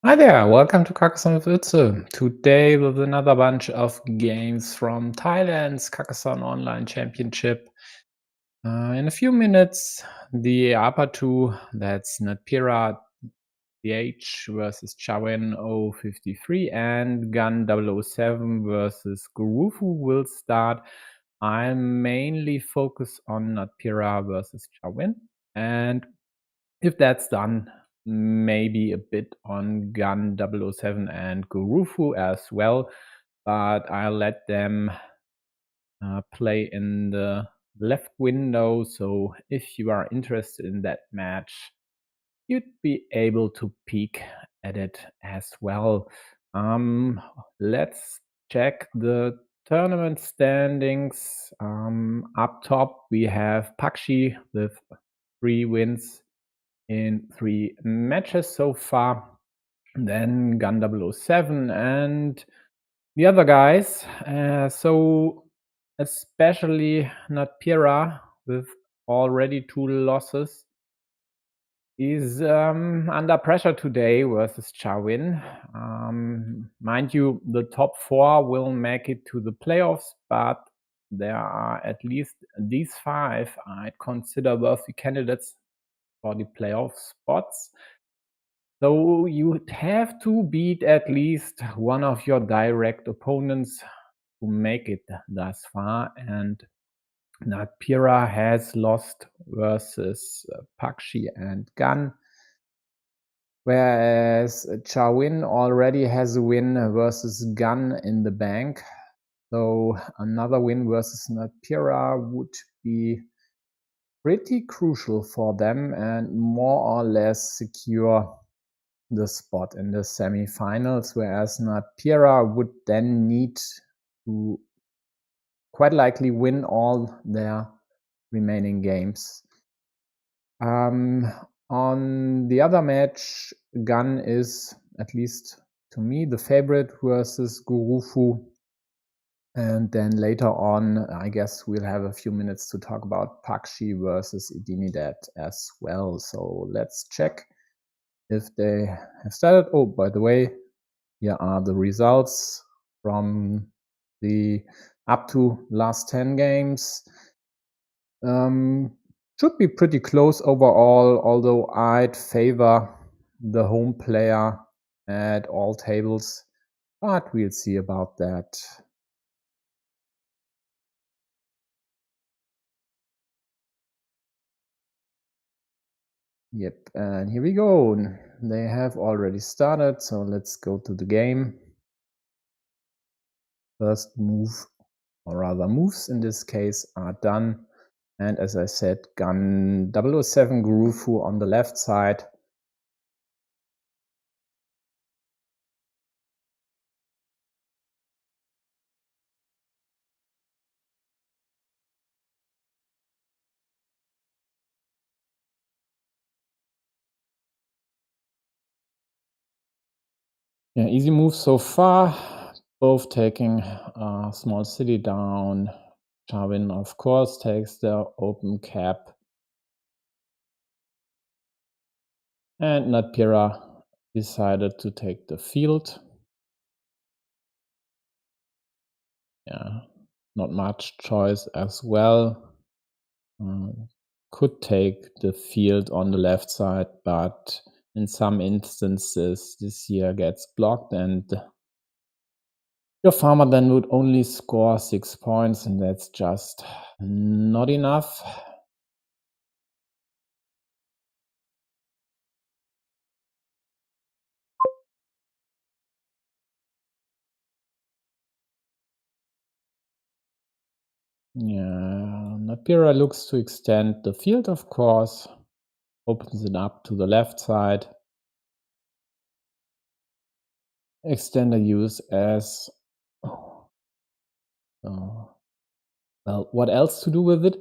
Hi there, welcome to Carcassonne. Today with another bunch of games from Thailand's Carcassonne Online Championship. In a few minutes, the upper two, that's Natpeera-ch versus chawin053 and Gun007 versus Gurufu will start. I'll mainly focus on Natpeera versus Chawin, and if that's done, maybe a bit on Gun007 and Gurufu as well, but I'll let them play in the left window. So if you are interested in that match, you'd be able to peek at it as well. Let's check the tournament standings. Up top, we have Pakshe with 3 wins in 3 matches so far. Then Gun007 and the other guys. So especially Natpeera with already 2 losses is under pressure today versus Chawin. Mind you, the top 4 will make it to the playoffs, but there are at least these 5 I'd consider worthy candidates for the playoff spots. So you have to beat at least one of your direct opponents to make it thus far, and Natpeera has lost versus Pakshe and Gun, whereas Chawin already has a win versus Gun in the bank. So another win versus Natpeera would be pretty crucial for them and more or less secure the spot in the semifinals, whereas Natpeera would then need to quite likely win all their remaining games. On the other match, Gun is, at least to me, the favorite versus Gurufu. And then later on, I guess we'll have a few minutes to talk about Pakshe versus idinidad as well. So let's check if they have started. Oh, by the way, here are the results from the up to last 10 games. Should be pretty close overall, although I'd favor the home player at all tables, but we'll see about that. Yep, and here we go. They have already started, so let's go to the game. First move, or rather moves in this case, are done. And as I said, Gun007 Gurufu on the left side. Yeah, easy move so far. Both taking a small city down. Chawin, of course, takes the open cap. And Natpeera decided to take the field. Yeah, not much choice as well. Could take the field on the left side, but in some instances this here gets blocked and your farmer then would only score 6 points, and that's just not enough. Yeah, Natpeera looks to extend the field, of course, opens it up to the left side. Extender use as well, what else to do with it?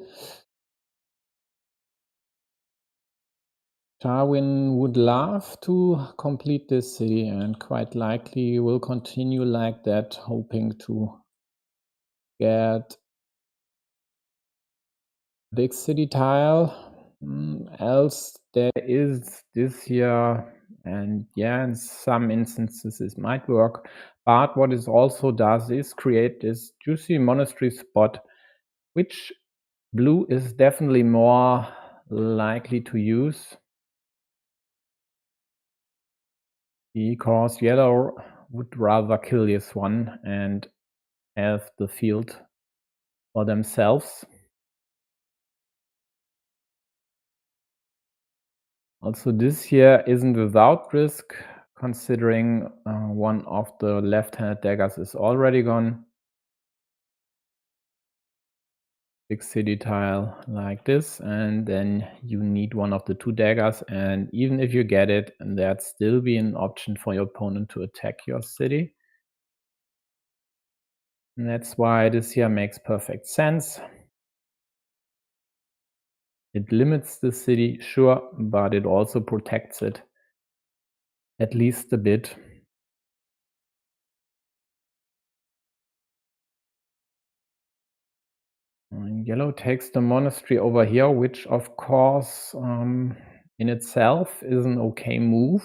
Chawin would love to complete this city and quite likely will continue like that, hoping to get big city tile. Else there is this here And yeah, in some instances this might work, but what it also does is create this juicy monastery spot, which blue is definitely more likely to use, because yellow would rather kill this one and have the field for themselves. Also, this here isn't without risk, considering one of the left-handed daggers is already gone. Big city tile like this, and then you need one of the two daggers, and even if you get it, there'd still be an option for your opponent to attack your city. And that's why this here makes perfect sense. It limits the city, sure, but it also protects it, at least a bit. Yellow takes the monastery over here, which of course in itself is an okay move.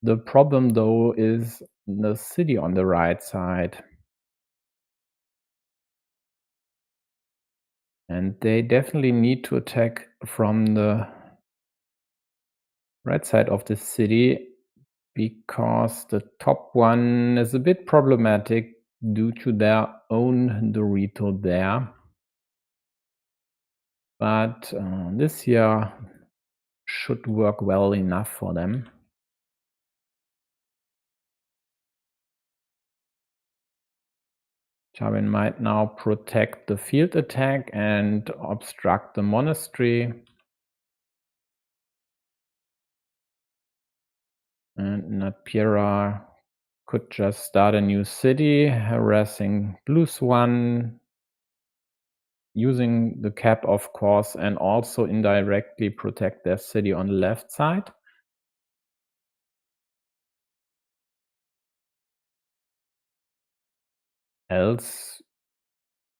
The problem though is the city on the right side. And they definitely need to attack from the right side of the city, because the top one is a bit problematic due to their own Dorito there. But this here should work well enough for them. Chawin might now protect the field attack and obstruct the monastery. And Natpeera could just start a new city, harassing blue swan, using the cap of course, and also indirectly protect their city on the left side. Else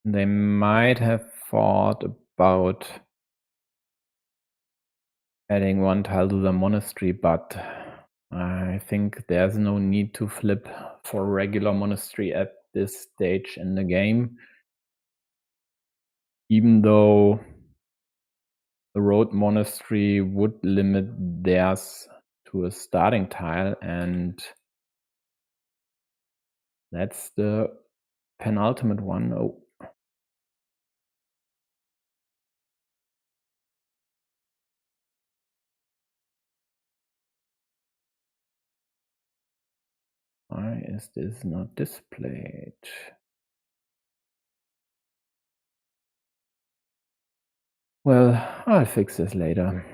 they might have thought about adding one tile to the monastery, but I think there's no need to flip for a regular monastery at this stage in the game. Even though the road monastery would limit theirs to a starting tile, and that's the penultimate one. Oh. Why is this not displayed? Well, I'll fix this later.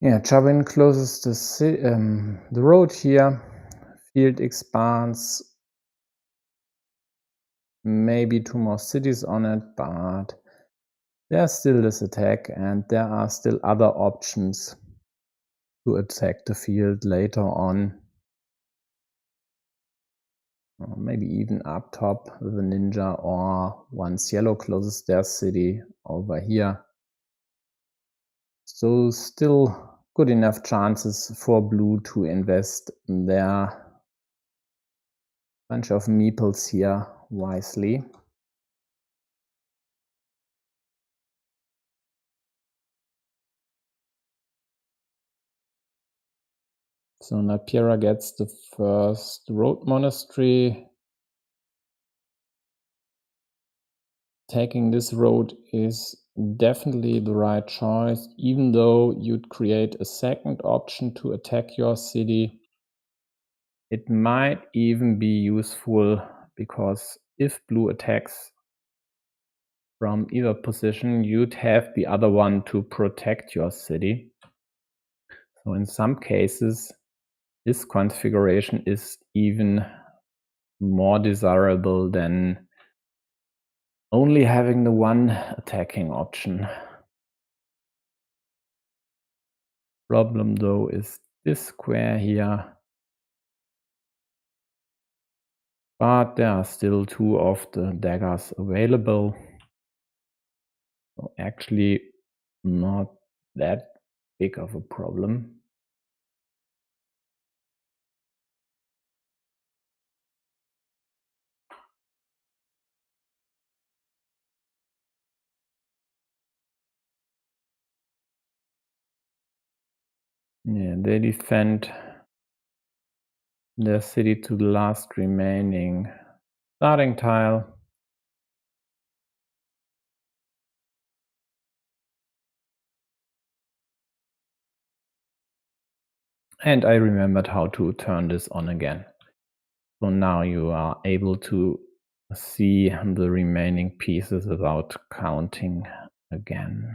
Yeah, Chawin closes the road here. Field expands, maybe 2 more cities on it, but there's still this attack, and there are still other options to attack the field later on. Or maybe even up top with a ninja, or once yellow closes their city over here. So still good enough chances for blue to invest their bunch of meeples here wisely. So Natpeera gets the first road monastery. Taking this road is definitely the right choice, even though you'd create a second option to attack your city. It might even be useful because if blue attacks from either position, you'd have the other one to protect your city. So in some cases, this configuration is even more desirable than only having the one attacking option. Problem though is this square here, but there are still two of the daggers available. So actually not that big of a problem. Yeah, they defend their city to the last remaining starting tile. And I remembered how to turn this on again. So now you are able to see the remaining pieces without counting again.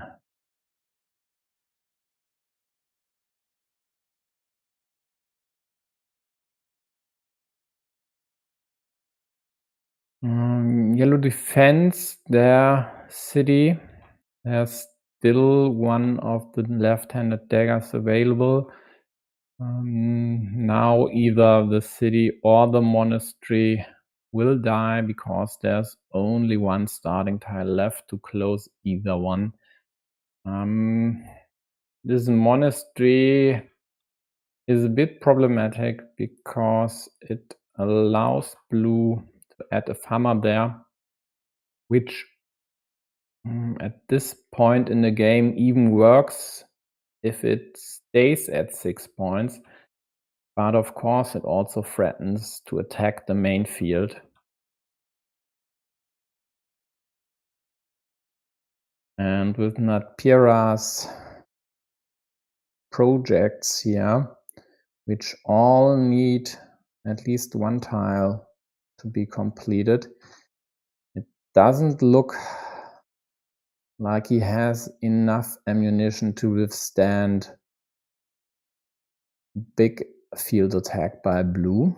Yellow defends their city. There's still one of the left-handed daggers available. Now either the city or the monastery will die because there's only one starting tile left to close either one. This monastery is a bit problematic because it allows blue to add a farmer there, which at this point in the game even works if it stays at 6 points. But of course it also threatens to attack the main field. And with Natpeera-ch projects here, which all need at least one tile to be completed, it doesn't look like he has enough ammunition to withstand big field attack by blue,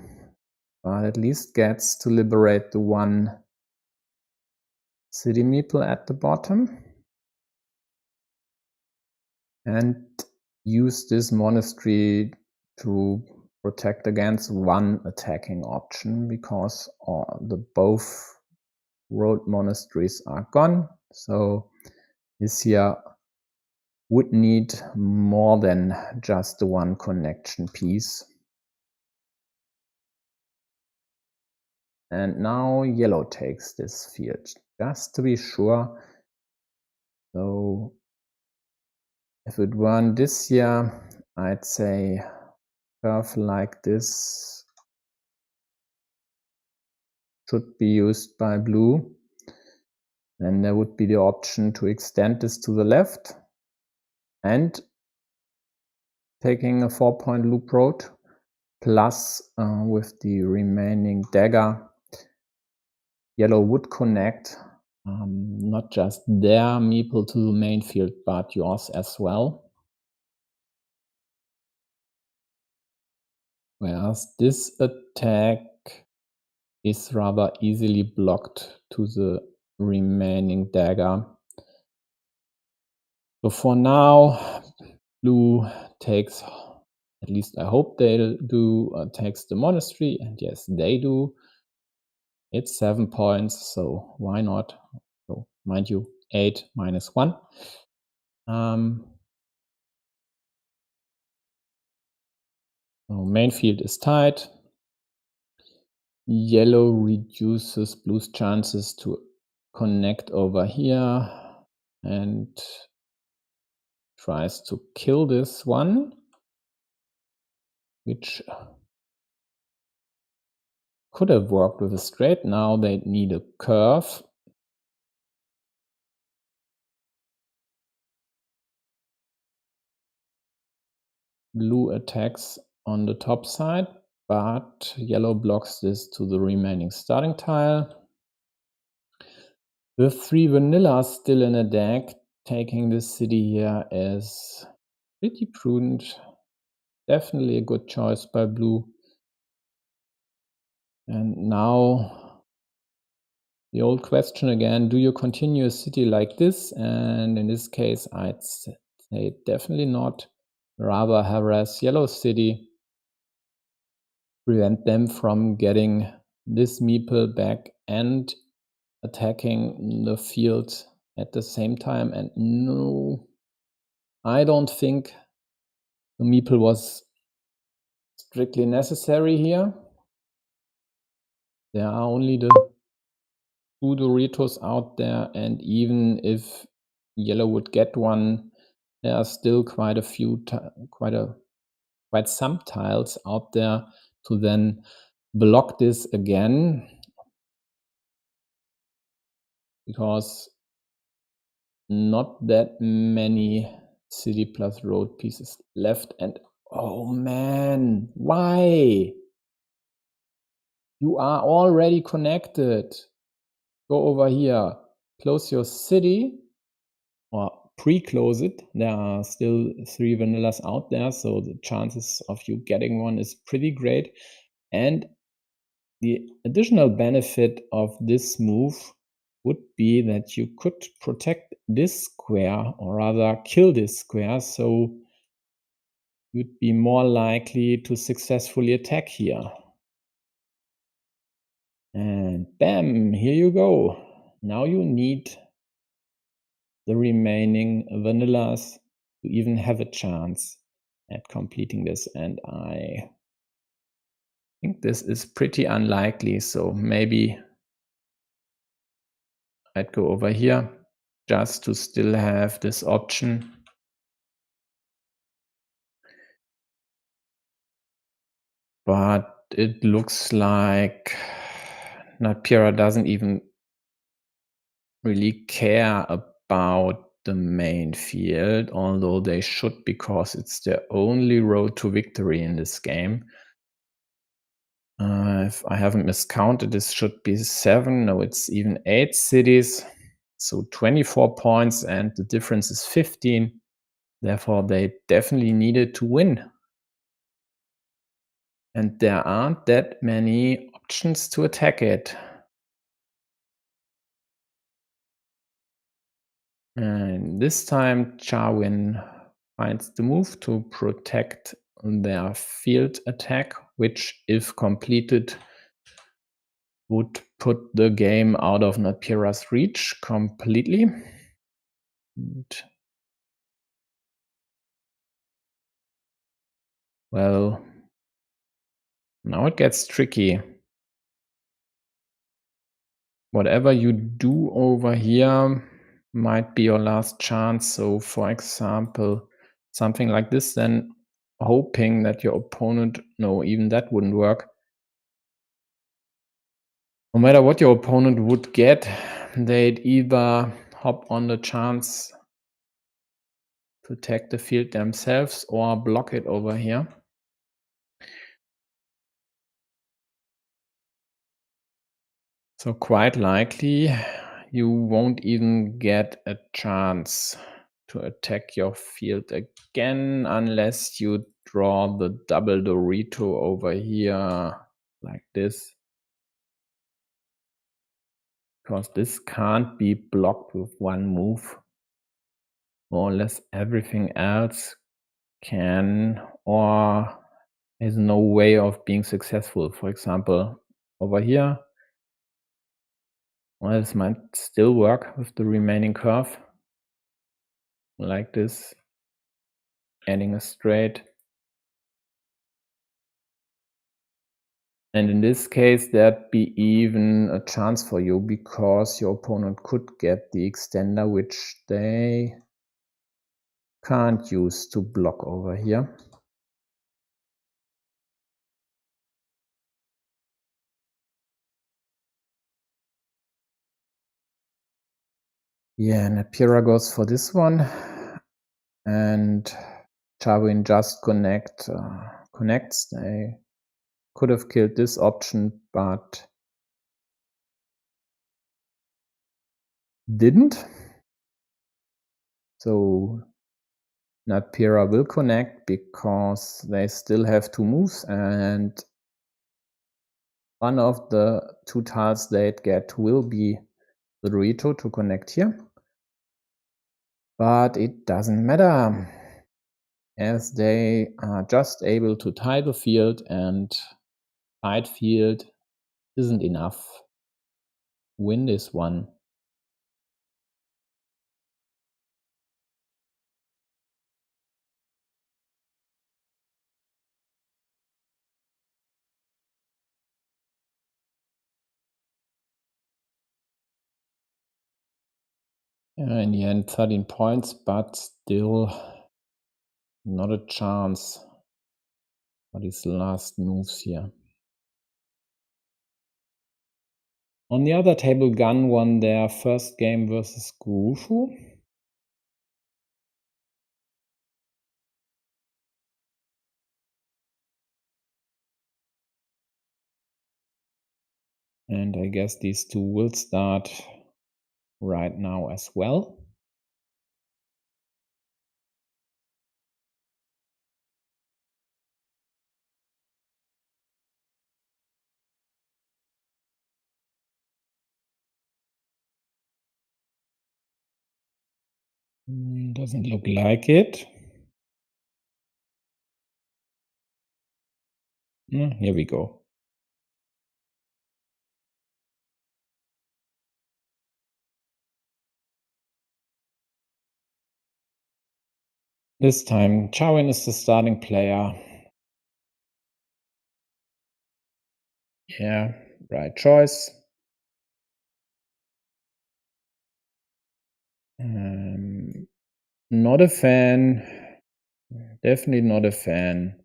but at least gets to liberate the one city meeple at the bottom and use this monastery to protect against one attacking option because both road monasteries are gone. So this here would need more than just the one connection piece. And now yellow takes this field, just to be sure. So if it weren't this here, I'd say curve like this should be used by blue. Then there would be the option to extend this to the left and taking a 4-point loop road, plus with the remaining dagger, yellow would connect not just their meeple to the main field, but yours as well. Whereas this attack is rather easily blocked to the remaining dagger. So for now, blue takes, at least I hope they do, takes the monastery, and yes, they do. It's 7 points, so why not? So mind you, 8 minus 1. So main field is tight. Yellow reduces blue's chances to connect over here and tries to kill this one, which could have worked with a straight. Now they need a curve. blue attacks on the top side, but yellow blocks this to the remaining starting tile. With 3 vanillas still in a deck, taking this city here is pretty prudent. Definitely a good choice by blue. And now the old question again, do you continue a city like this? And in this case, I'd say definitely not. Rather harass yellow city, prevent them from getting this meeple back and attacking the field at the same time. And no, I don't think the meeple was strictly necessary here. There are only the 2 Doritos out there, and even if yellow would get one, there are still quite a few, quite some tiles out there to then block this again, because not that many city plus road pieces left. And oh man, why? You are already connected. Go over here, close your city, or pre-close it. There are still 3 vanillas out there, so the chances of you getting one is pretty great. And the additional benefit of this move would be that you could protect this square, or rather kill this square, so you'd be more likely to successfully attack here. And bam, here you go. Now you need the remaining vanillas to even have a chance at completing this. And I think this is pretty unlikely, so maybe I'd go over here just to still have this option. But it looks like Natpeera doesn't even really care about the main field, although they should, because it's their only road to victory in this game. If I haven't miscounted, this should be 7. No, it's even 8 cities. So 24 points, and the difference is 15. Therefore, they definitely needed to win. And there aren't that many options to attack it. And this time, Chawin finds the move to protect their field attack, which, if completed, would put the game out of Natpeera's reach completely. And, well, now it gets tricky. Whatever you do over here might be your last chance. So, for example, something like this, then hoping that your opponent, no, even that wouldn't work. No matter what your opponent would get, they'd either hop on the chance to attack the field themselves or block it over here. So quite likely you won't even get a chance to attack your field again unless you draw the double Dorito over here like this. Because this can't be blocked with one move. More or less everything else can, or has no way of being successful. For example, over here, well, this might still work with the remaining curve, like this, adding a straight. And in this case, there'd be even a chance for you, because your opponent could get the extender, which they can't use to block over here. Yeah, Natpeera goes for this one, and chawin just connects. They could have killed this option, but didn't. So Natpeera will connect because they still have 2 moves, and one of the 2 tiles they'd get will be the Dorito to connect here. But it doesn't matter, as they are just able to tie the field, and tied field isn't enough. Win this one. In the end, 13 points, but still not a chance for these last moves here. On the other table, Gun won their first game versus Gurufu. And I guess these 2 will start right now as well. Doesn't look like it. Here we go. This time, Chawin is the starting player. Yeah, right choice. Not a fan. Definitely not a fan.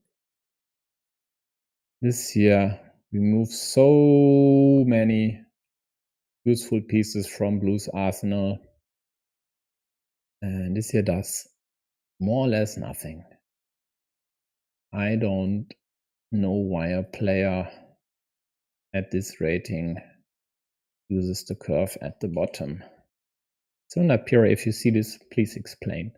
This year, we move so many useful pieces from Blue's arsenal, and this year does more or less nothing. I don't know why a player at this rating uses the curve at the bottom. So Natpeera, if you see this, please explain.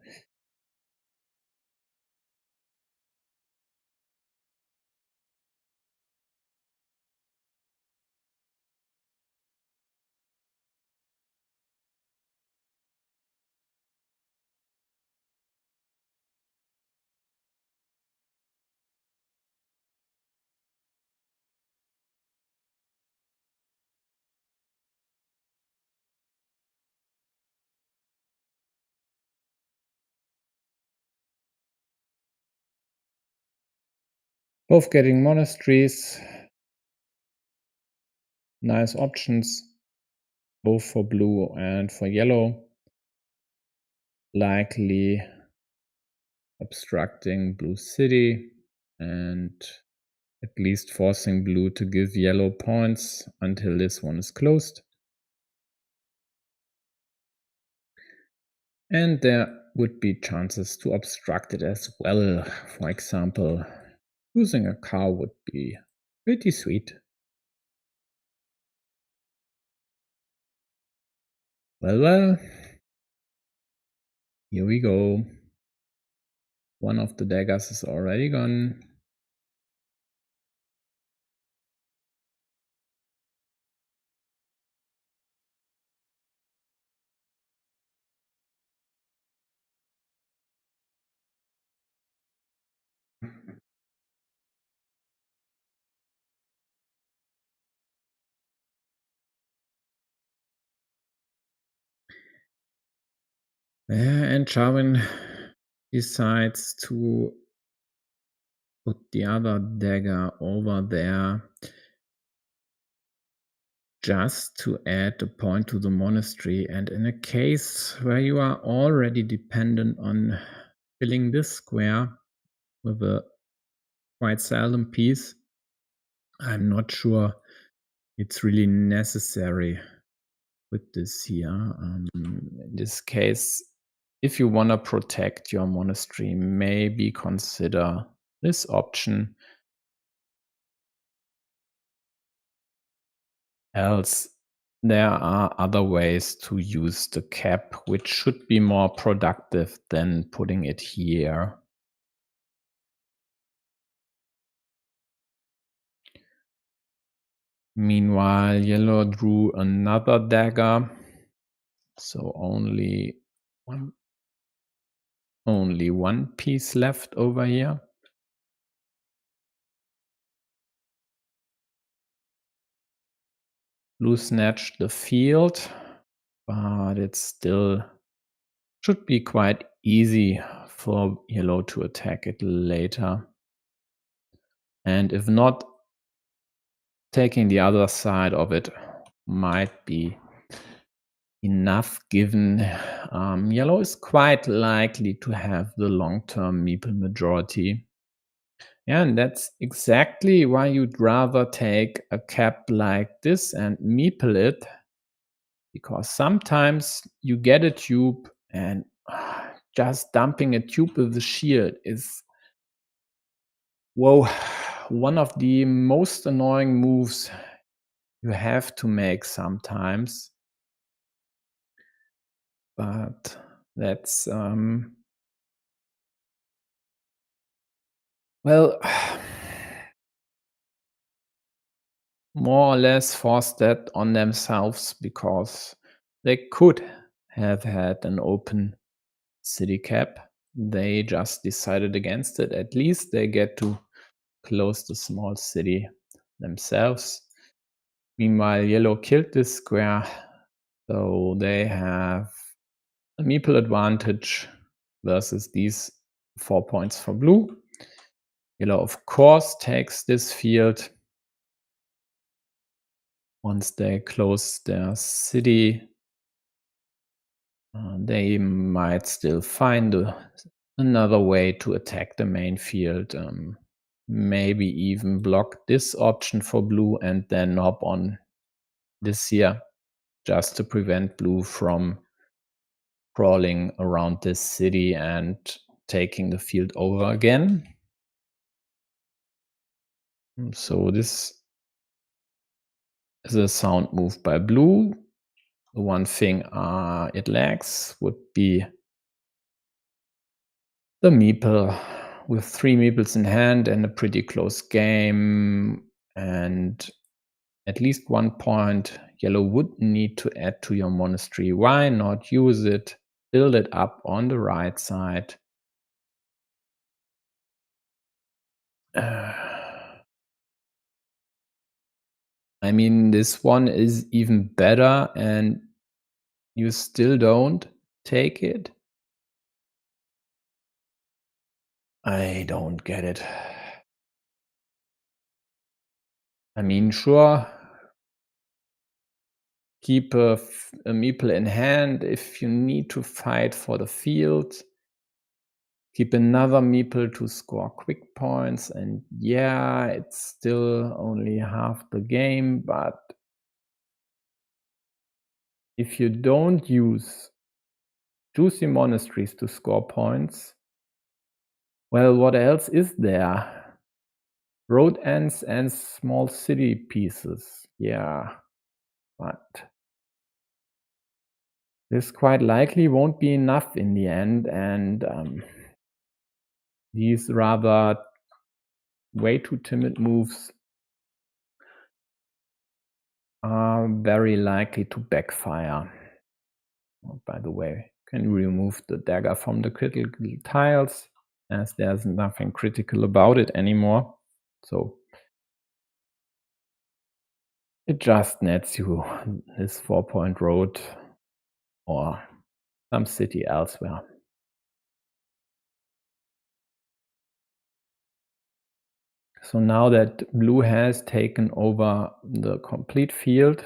Both getting monasteries. Nice options, both for blue and for yellow. Likely obstructing blue city and at least forcing blue to give yellow points until this one is closed. And there would be chances to obstruct it as well. For example, using a car would be pretty sweet. Well, here we go. One of the daggers is already gone. And Chawin decides to put the other dagger over there just to add a point to the monastery. And in a case where you are already dependent on filling this square with a quite seldom piece, I'm not sure it's really necessary with this here. In this case, if you want to protect your monastery, maybe consider this option. Else, there are other ways to use the cap, which should be more productive than putting it here. Meanwhile, yellow drew another dagger, so only one piece left over here. Blue snatched the field, but it still should be quite easy for yellow to attack it later. And if not, taking the other side of it might be enough, given yellow is quite likely to have the long-term meeple majority. Yeah, and that's exactly why you'd rather take a cap like this and meeple it, because sometimes you get a tube and just dumping a tube with the shield is, whoa, one of the most annoying moves you have to make sometimes. But that's well, more or less forced that on themselves, because they could have had an open city cap. They just decided against it. At least they get to close the small city themselves. Meanwhile, yellow killed this square, so they have a meeple advantage versus these 4 points for blue. Yellow, of course, takes this field. Once they close their city, they might still find another way to attack the main field. Maybe even block this option for blue and then hop on this here, just to prevent blue from crawling around this city and taking the field over again. So this is a sound move by blue. The one thing it lacks would be the meeple. With 3 meeples in hand and a pretty close game, and at least 1 point yellow would need to add to your monastery. Why not use it, build it up on the right side? I mean, this one is even better and you still don't take it? I don't get it. I mean, sure, keep a meeple in hand if you need to fight for the field. Keep another meeple to score quick points, and yeah, it's still only half the game, but if you don't use juicy monasteries to score points, well, what else is there? Road ends and small city pieces, yeah, but this quite likely won't be enough in the end, and these rather way too timid moves are very likely to backfire. Oh, by the way, can remove the dagger from the critical tiles, as there's nothing critical about it anymore. So it just nets you this 4-point road or some city elsewhere. So now that blue has taken over the complete field,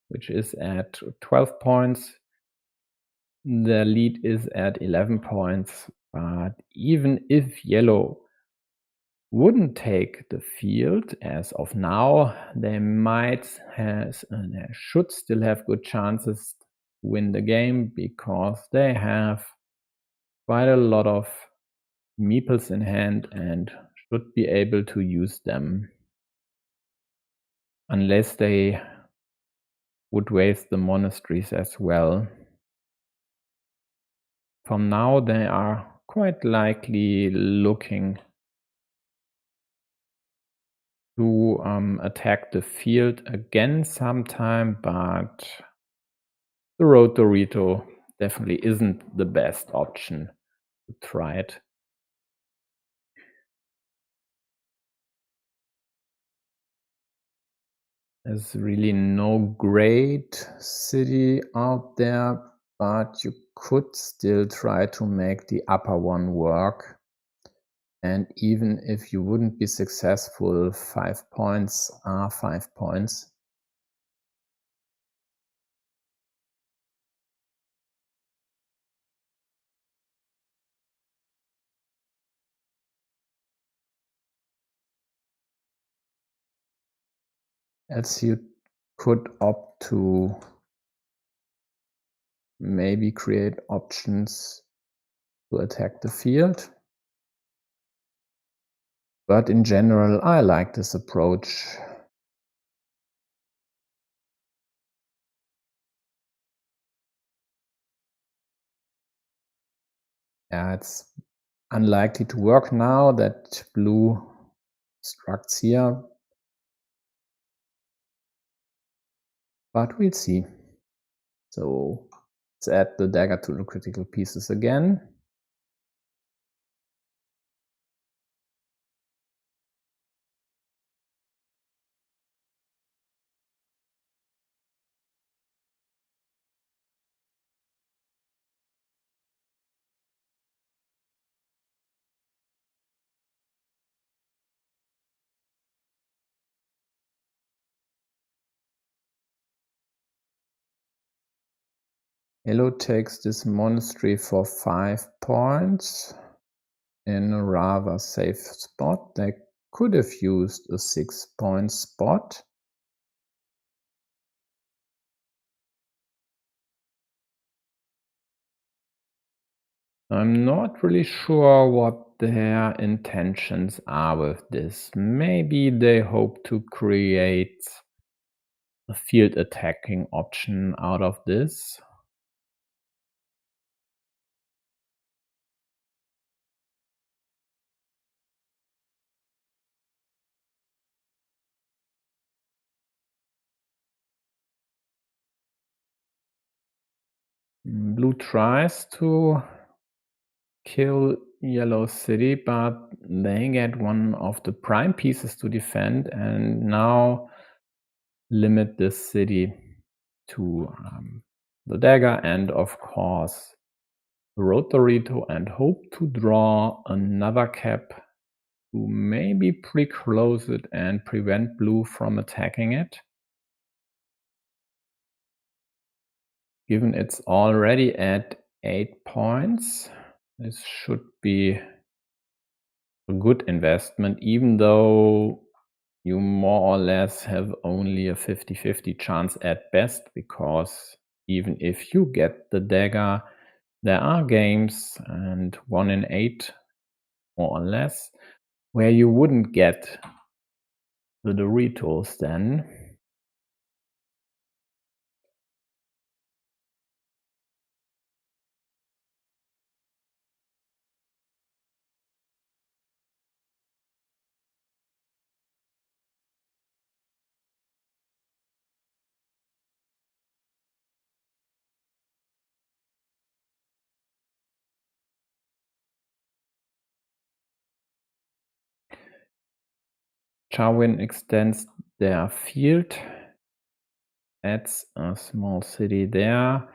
which is at 12 points, the lead is at 11 points. But even if yellow wouldn't take the field as of now, they should still have good chances to win the game, because they have quite a lot of meeples in hand and should be able to use them. Unless they would waste the monasteries as well. From now they are quite likely looking to attack the field again sometime, but the road to Rito definitely isn't the best option to try it. There's really no great city out there, but you could still try to make the upper one work. And even if you wouldn't be successful, 5 points are 5 points. Else you could opt to maybe create options to attack the field. But in general, I like this approach. Yeah, it's unlikely to work now that blue structs here, but we'll see. So let's add the dagger to the critical pieces again. Yellow takes this monastery for 5 points in a rather safe spot. They could have used a 6-point spot. I'm not really sure what their intentions are with this. Maybe they hope to create a field attacking option out of this. Blue tries to kill Yellow City, but they get one of the prime pieces to defend and now limit this city to the dagger and of course the road to Rito, and hope to draw another cap to maybe pre-close it and prevent blue from attacking it. Given it's already at 8 points, this should be a good investment, even though you more or less have only a 50-50 chance at best, because even if you get the dagger, there are games, and 1 in 8 more or less, where you wouldn't get the Doritos then. Chawin extends their field, adds a small city there,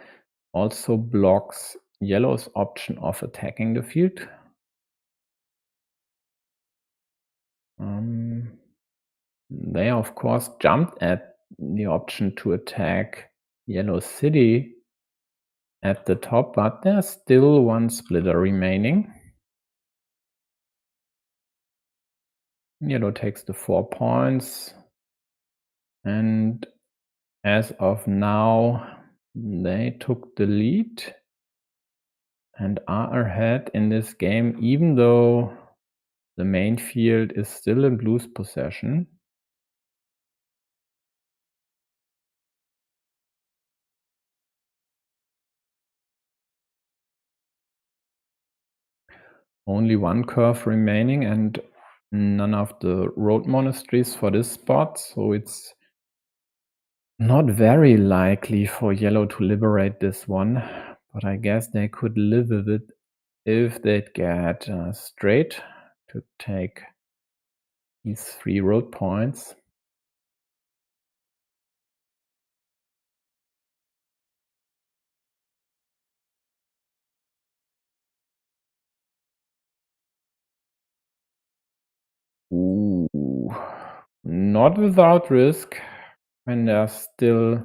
also blocks Yellow's option of attacking the field. They of course jumped at the option to attack Yellow City at the top, but there's still one splitter remaining. Yellow takes the 4 points, and as of now they took the lead. and are ahead in this game, even though the main field is still in blue's possession. Only one curve remaining and none of the road monasteries for this spot, so it's not very likely for yellow to liberate this one, but I guess they could live with it if they'd get straight to take these 3 road points. Ooh, not without risk when there's still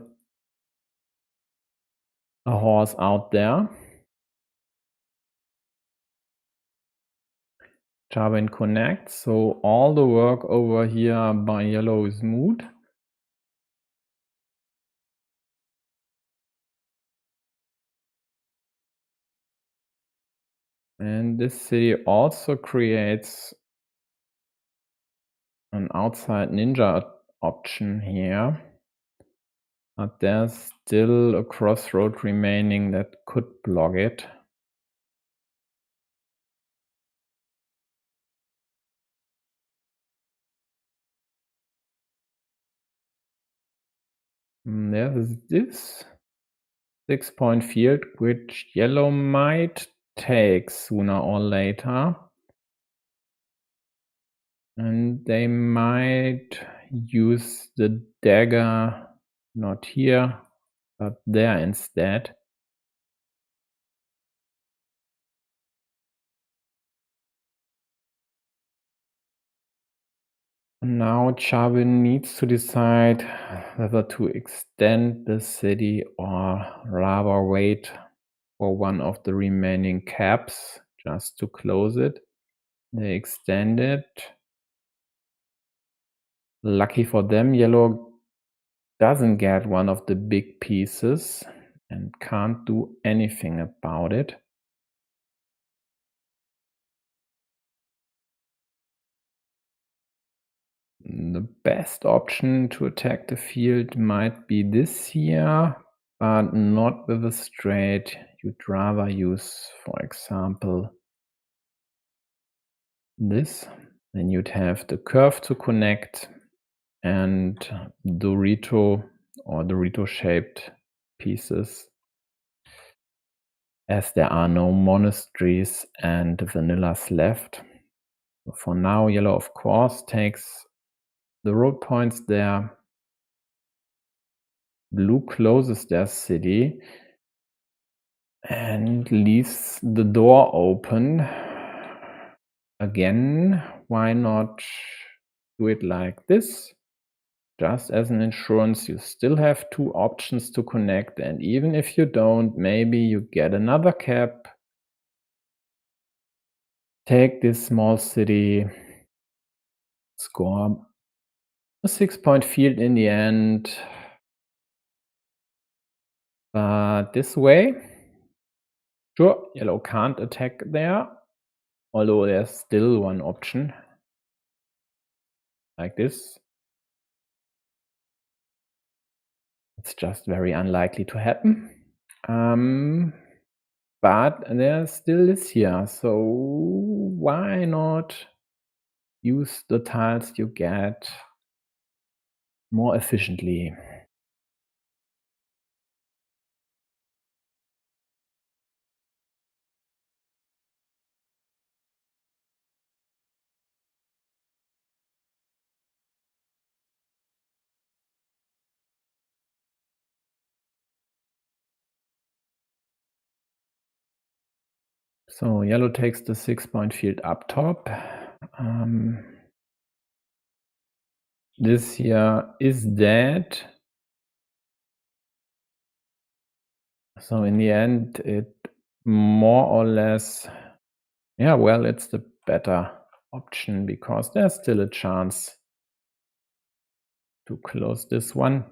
a horse out there. Chawin connects, so all the work over here by yellow is moot. And this city also creates an outside ninja option here. But there's still a crossroad remaining that could block it. There's this 6-point field, which yellow might take sooner or later. And they might use the dagger not here, but there instead. Now Chawin needs to decide whether to extend the city or rather wait for one of the remaining caps just to close it. They extend it. Lucky for them, yellow doesn't get one of the big pieces and can't do anything about it. The best option to attack the field might be this here, but not with a straight. You'd rather use, for example, this. Then you'd have the curve to connect and Dorito or Dorito-shaped pieces, as there are no monasteries and vanillas left. For now, yellow, of course, takes the road points there. Blue closes their city and leaves the door open. Again, why not do it like this? Just as an insurance, you still have 2 options to connect, and even if you don't, maybe you get another cap. Take this small city, score a 6-point field in the end. But this way, sure, yellow can't attack there, although there's still one option, like this. It's just very unlikely to happen. But there's still this here, so why not use the tiles you get more efficiently? So yellow takes the 6-point field up top. This here is dead. So in the end, it more or less, yeah, well, it's the better option because there's still a chance to close this one.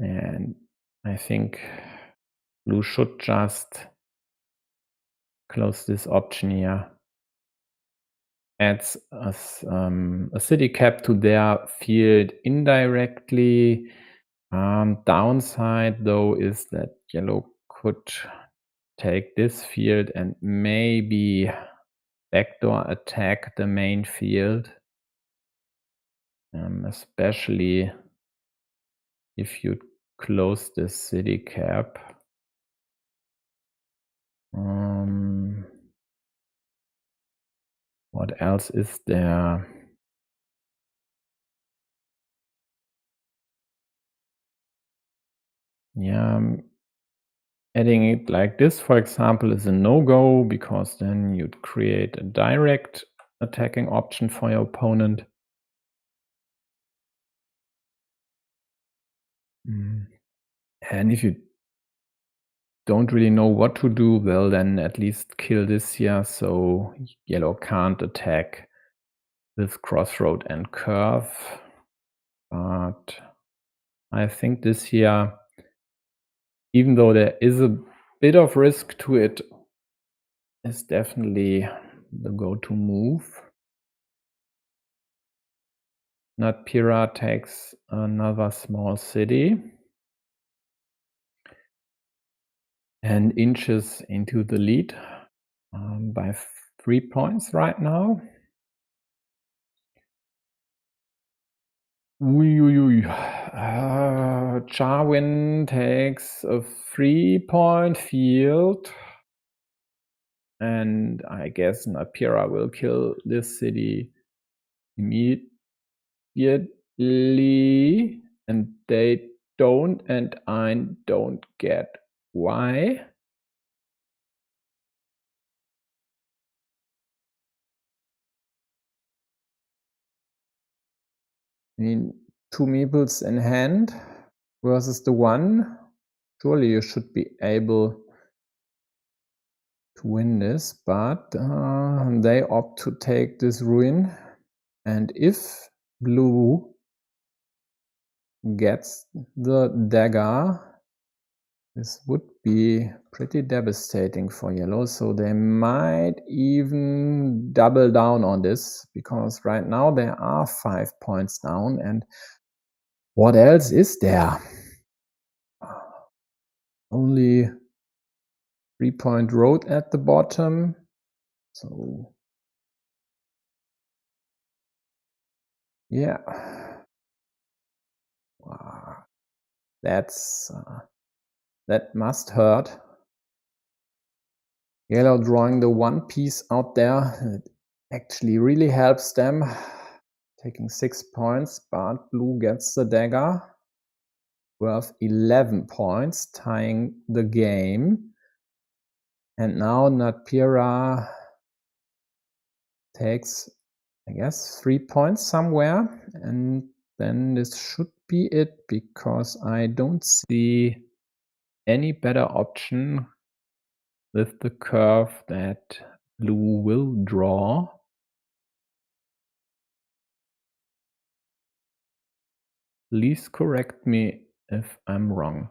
And I think blue should just close this option here. Adds a city cap to their field indirectly. Downside though is that yellow could take this field and maybe backdoor attack the main field, especially if you close this city cap. What else is there? Yeah, adding it like this, for example, is a no-go, because then you'd create a direct attacking option for your opponent. And if you don't really know what to do, well, then at least kill this here, so yellow can't attack this crossroad and curve. But I think this here, even though there is a bit of risk to it, is definitely the go-to move. Natpeera takes another small city and inches into the lead by 3 points right now. Chawin takes a 3-point field, and I guess Natpeera will kill this city immediately, and they don't, and I don't get why. I mean, 2 meeples in hand versus the 1. Surely you should be able to win this, but they opt to take this ruin. And if blue gets the dagger, this would be pretty devastating for yellow. So they might even double down on this, because right now they are 5 points down. And what else is there? Only 3-point road at the bottom. So yeah, that must hurt. Yellow drawing the one piece out there, it actually really helps them, taking 6 points, but blue gets the dagger, worth 11 points, tying the game. And now Natpeera takes, I guess, 3 points somewhere, and then this should be it, because I don't see any better option with the curve that blue will draw. Please correct me if I'm wrong.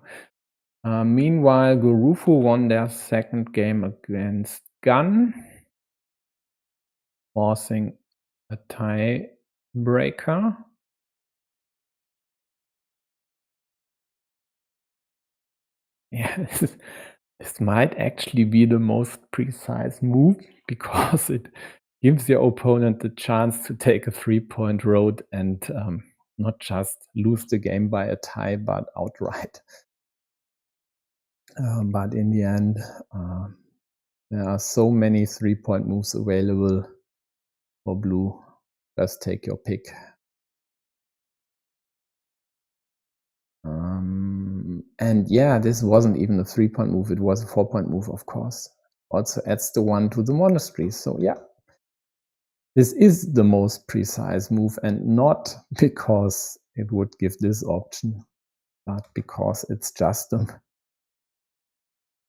Meanwhile, Gurufu won their second game against Gun, forcing a tiebreaker. Yeah, this might actually be the most precise move, because it gives your opponent the chance to take a 3-point road and not just lose the game by a tie, but outright. But in the end, there are so many 3-point moves available for blue. Just take your pick. And yeah, this wasn't even a 3-point move, it was a 4-point move, of course. Also adds the 1 to the monastery. So yeah, this is the most precise move, and not because it would give this option, but because it's just a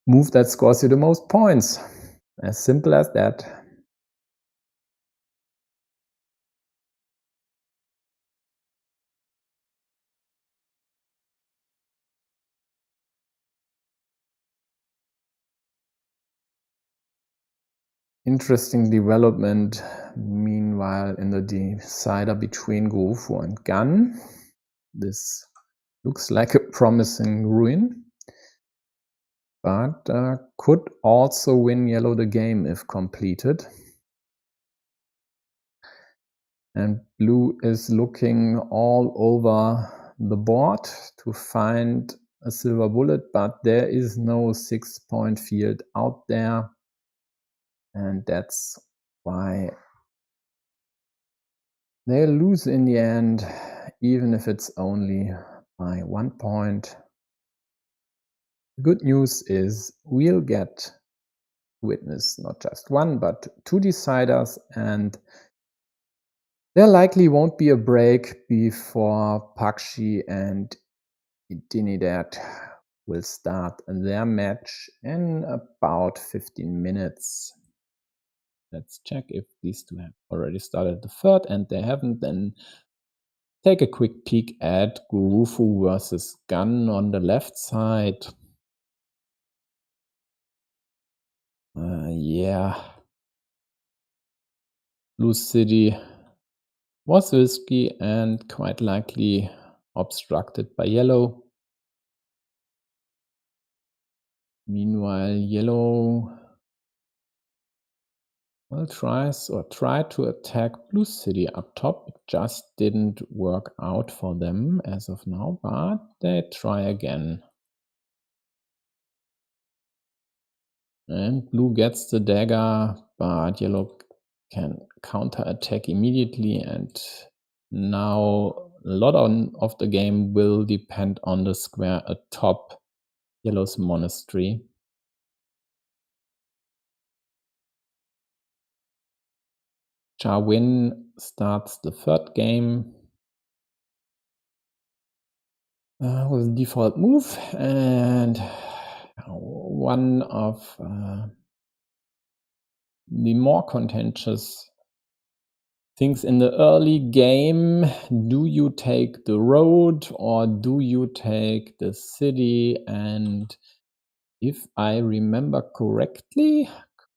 move that scores you the most points. As simple as that. interesting development meanwhile in the decider between Gurufu and Gan. This looks like a promising ruin, but could also win yellow the game if completed. And blue is looking all over the board to find a silver bullet, but there is no 6-point field out there, and that's why they lose in the end, even if it's only by 1 point. The good news is we'll get to witness not just one but 2 deciders, and there likely won't be a break before Pakshe and idinidad will start their match in about 15 minutes. Let's check if these two have already started the third, and they haven't. Then take a quick peek at Gurufu versus Gan on the left side. Yeah. Blue City was risky and quite likely obstructed by yellow. Meanwhile, yellow tried to attack Blue City up top. It just didn't work out for them as of now, but they try again. And blue gets the dagger, but yellow can counter-attack immediately, and now a lot of the game will depend on the square atop yellow's monastery. Chawin starts the third game with default move, and one of the more contentious things in the early game: do you take the road or do you take the city? And if I remember correctly,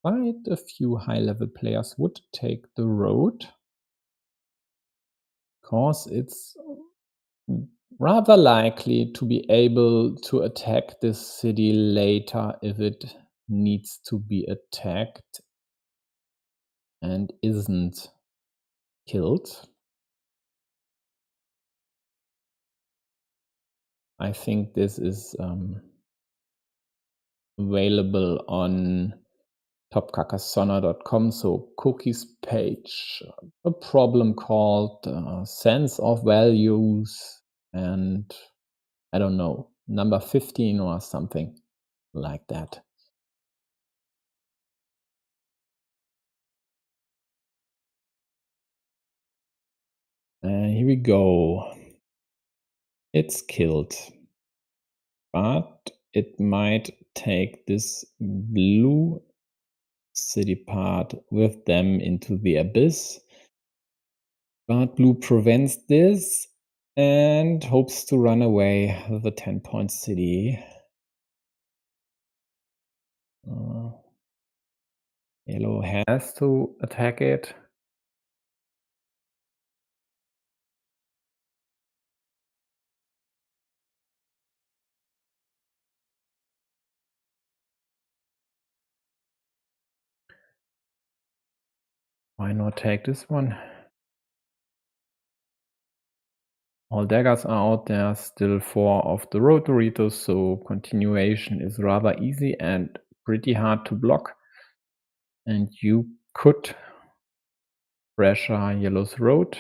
quite a few high-level players would take the road, because it's rather likely to be able to attack this city later if it needs to be attacked and isn't killed. I think this is available on topcarcassonne.com, so Cookie's page, a problem called sense of values, and I don't know, number 15 or something like that. Here we go. It's killed, but it might take this blue city part with them into the abyss. But blue prevents this and hopes to run away with the 10-point city. Yellow has to attack it. Why not take this one? All daggers are out there, still 4 of the road Doritos, so continuation is rather easy and pretty hard to block. And you could pressure yellow's road,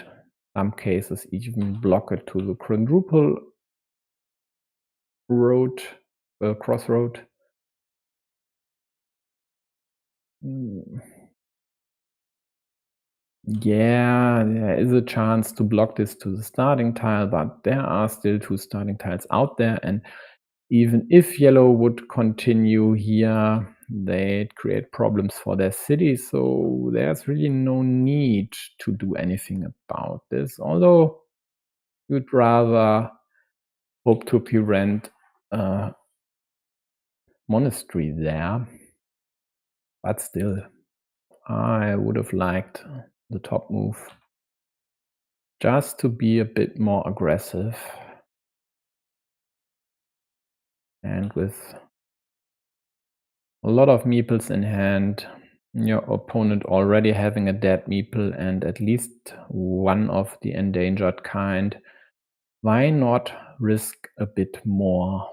some cases even block it to the quadruple road, crossroad. Yeah, there is a chance to block this to the starting tile, but there are still 2 starting tiles out there, and even if yellow would continue here, they'd create problems for their city, so there's really no need to do anything about this. Although you'd rather hope to prevent a monastery there, but still, I would have liked the top move just to be a bit more aggressive. And with a lot of meeples in hand, your opponent already having a dead meeple and at least one of the endangered kind, why not risk a bit more?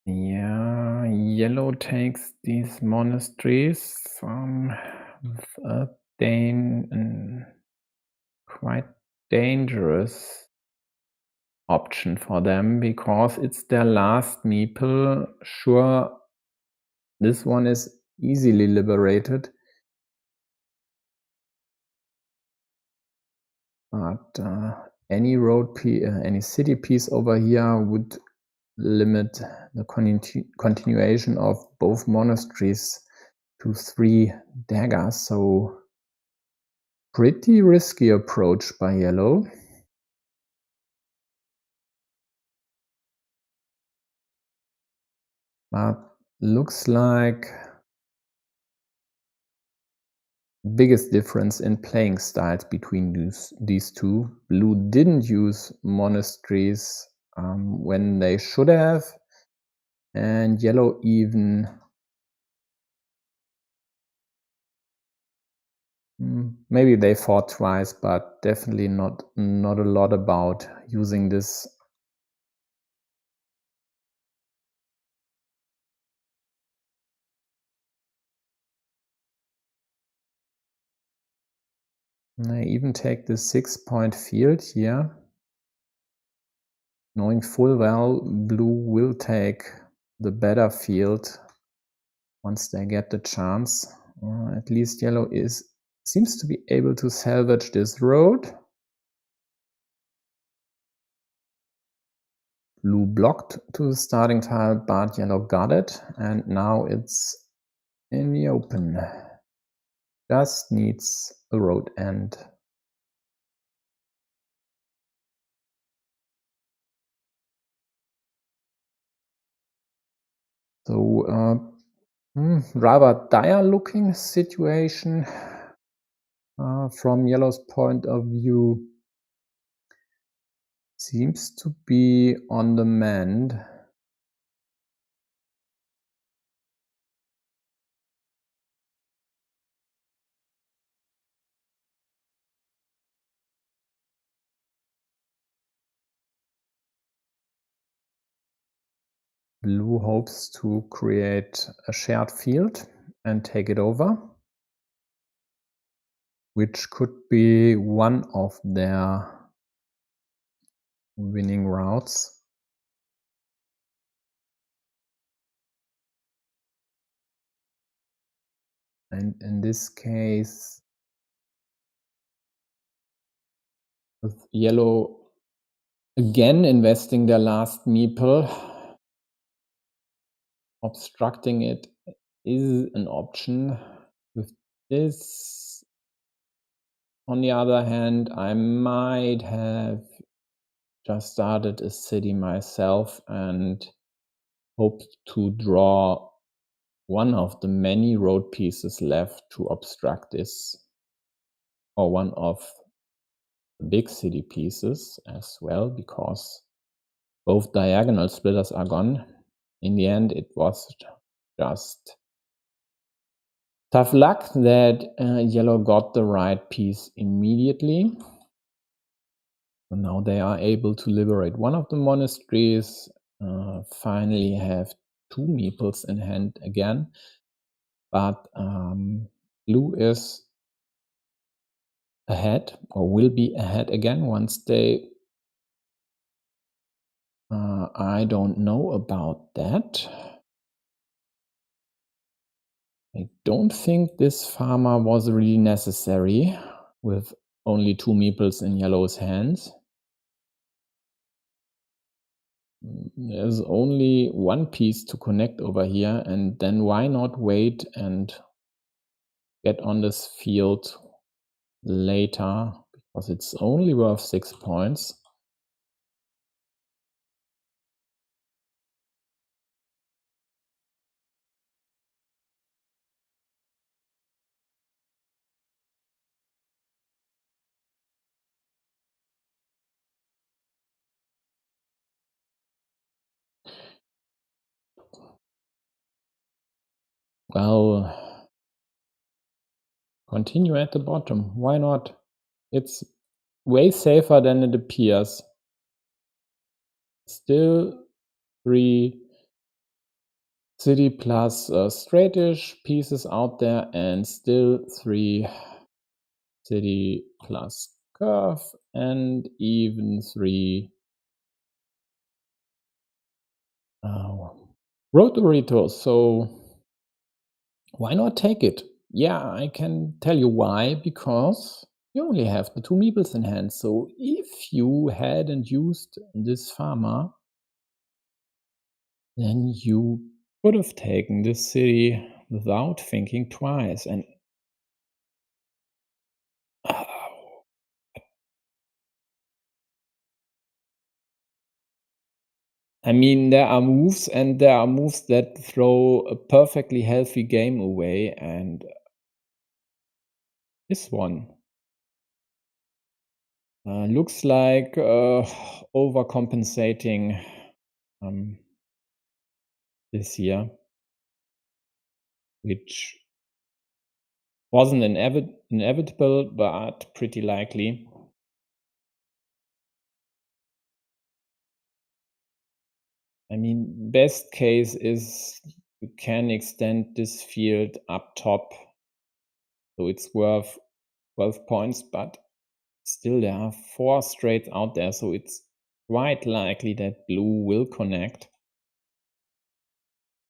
Yeah, yellow takes these monasteries. A quite dangerous option for them because it's their last meeple. Sure, this one is easily liberated, but any any city piece over here would limit the continuation of both monasteries to 3 daggers, so pretty risky approach by yellow. But looks like biggest difference in playing styles between these two. Blue didn't use monasteries when they should have, and yellow even maybe they fought twice, but definitely not a lot about using this. I even take the 6-point field here, knowing full well blue will take the better field once they get the chance. At least yellow seems to be able to salvage this road. Blue blocked to the starting tile, but yellow got it, and now it's in the open. Just needs a road end. So rather dire looking situation from yellow's point of view. Seems to be on the mend. Blue hopes to create a shared field and take it over, which could be one of their winning routes. And in this case, with yellow again investing their last meeple, obstructing it is an option. With this, on the other hand, I might have just started a city myself and hoped to draw one of the many road pieces left to obstruct this, or one of the big city pieces as well, because both diagonal splitters are gone. In the end, it was just tough luck that yellow got the right piece immediately. So now they are able to liberate one of the monasteries, finally have 2 meeples in hand again. But blue is ahead, or will be ahead again once they I don't know about that. I don't think this farmer was really necessary with only 2 meeples in yellow's hands. There's only one piece to connect over here, and then why not wait and get on this field later, because it's only worth 6 points. Well, continue at the bottom. Why not? It's way safer than it appears. Still 3 city plus straightish pieces out there, and still 3 city plus curve, and even 3 rotoritos. So why not take it? Yeah, I can tell you why. Because you only have the 2 meeples in hand. So if you hadn't used this farmer, then you could have taken this city without thinking twice. And I mean, there are moves, and there are moves that throw a perfectly healthy game away, and this one looks like overcompensating this year, which wasn't inevitable, but pretty likely. I mean, best case is you can extend this field up top, so it's worth 12 points, but still there are 4 straights out there, so it's quite likely that blue will connect.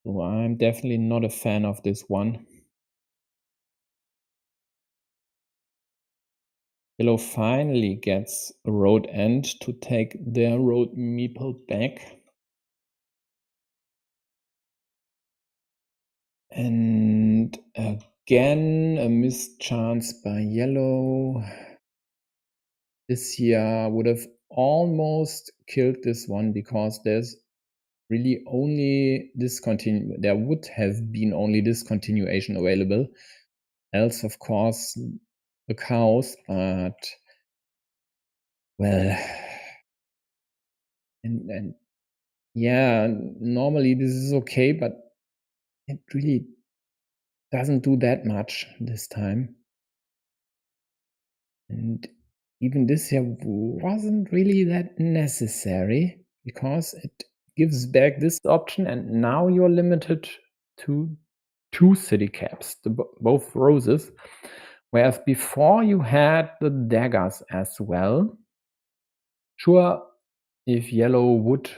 So I'm definitely not a fan of this one. Yellow finally gets a road end to take their road meeple back. And again, a missed chance by yellow. This here would have almost killed this one, because there's really only there would have been only discontinuation available. Else, of course, the cows, but well, and yeah, normally this is okay, but it really doesn't do that much this time. And even this here wasn't really that necessary, because it gives back this option, and now you're limited to 2 city caps, both roses, whereas before you had the daggers as well. Sure, if yellow would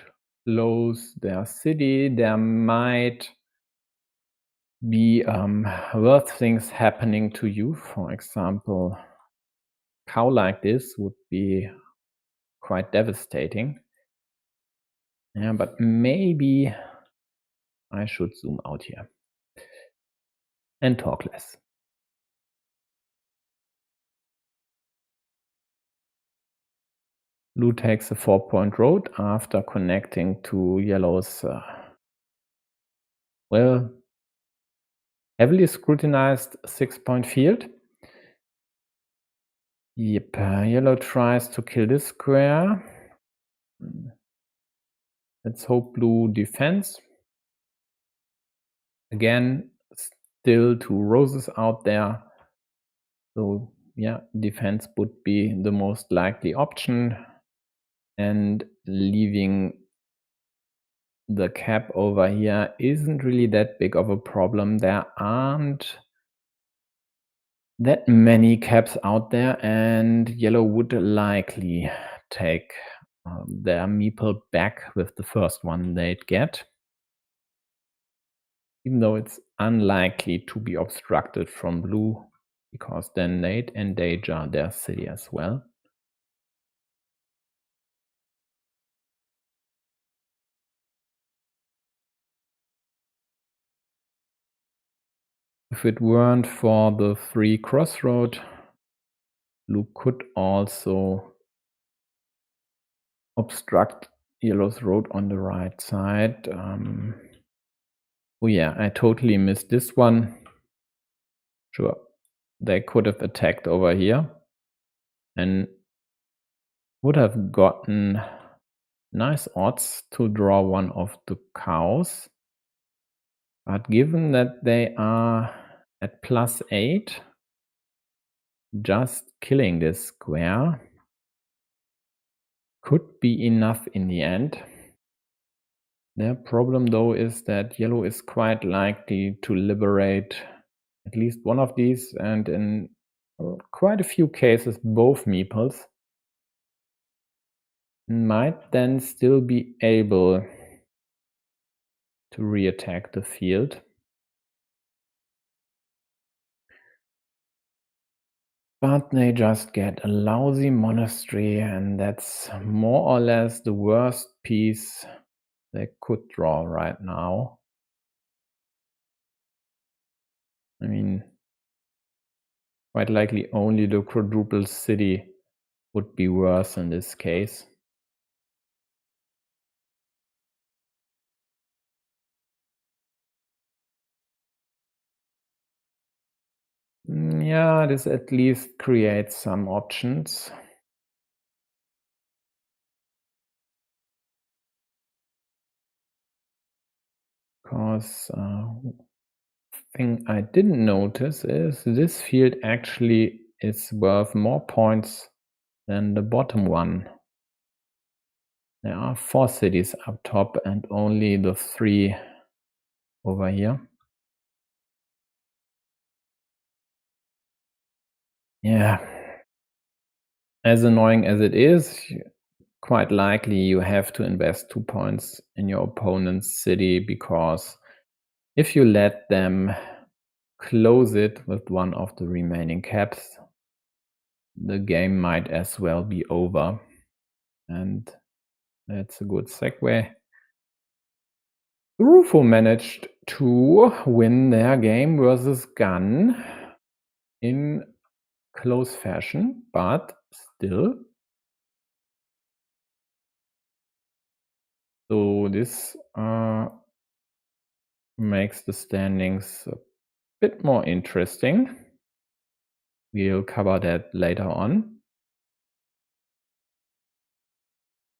lose their city, there might be worse things happening to you. For example, cow like this would be quite devastating. Yeah, but maybe I should zoom out here and talk less. Blue takes a 4-point road after connecting to yellow's well, heavily scrutinized 6-point field. Yep, yellow tries to kill this square. Let's hope blue defends. Again, still 2 roses out there. So yeah, defense would be the most likely option. And leaving the cap over here isn't really that big of a problem. There aren't that many caps out there, and yellow would likely take their meeple back with the first one they'd get, even though it's unlikely to be obstructed from blue, because then they'd endanger their city as well. If it weren't for the 3 crossroad, blue could also obstruct yellow's road on the right side. Oh yeah, I totally missed this one. Sure, they could have attacked over here and would have gotten nice odds to draw one of the cows. But given that they are at +8, just killing this square could be enough in the end. Their problem, though, is that yellow is quite likely to liberate at least one of these, and in quite a few cases, both meeples. Might then still be able to reattack the field. But they just get a lousy monastery, and that's more or less the worst piece they could draw right now. I mean, quite likely only the quadruple city would be worse in this case. Yeah, this at least creates some options. Because thing I didn't notice is this field actually is worth more points than the bottom one. There are 4 cities up top and only the 3 over here. Yeah. As annoying as it is, quite likely you have to invest 2 points in your opponent's city, because if you let them close it with one of the remaining caps, the game might as well be over. And that's a good segue. Rufo managed to win their game versus Gun in close fashion, but still. So this makes the standings a bit more interesting. We'll cover that later on.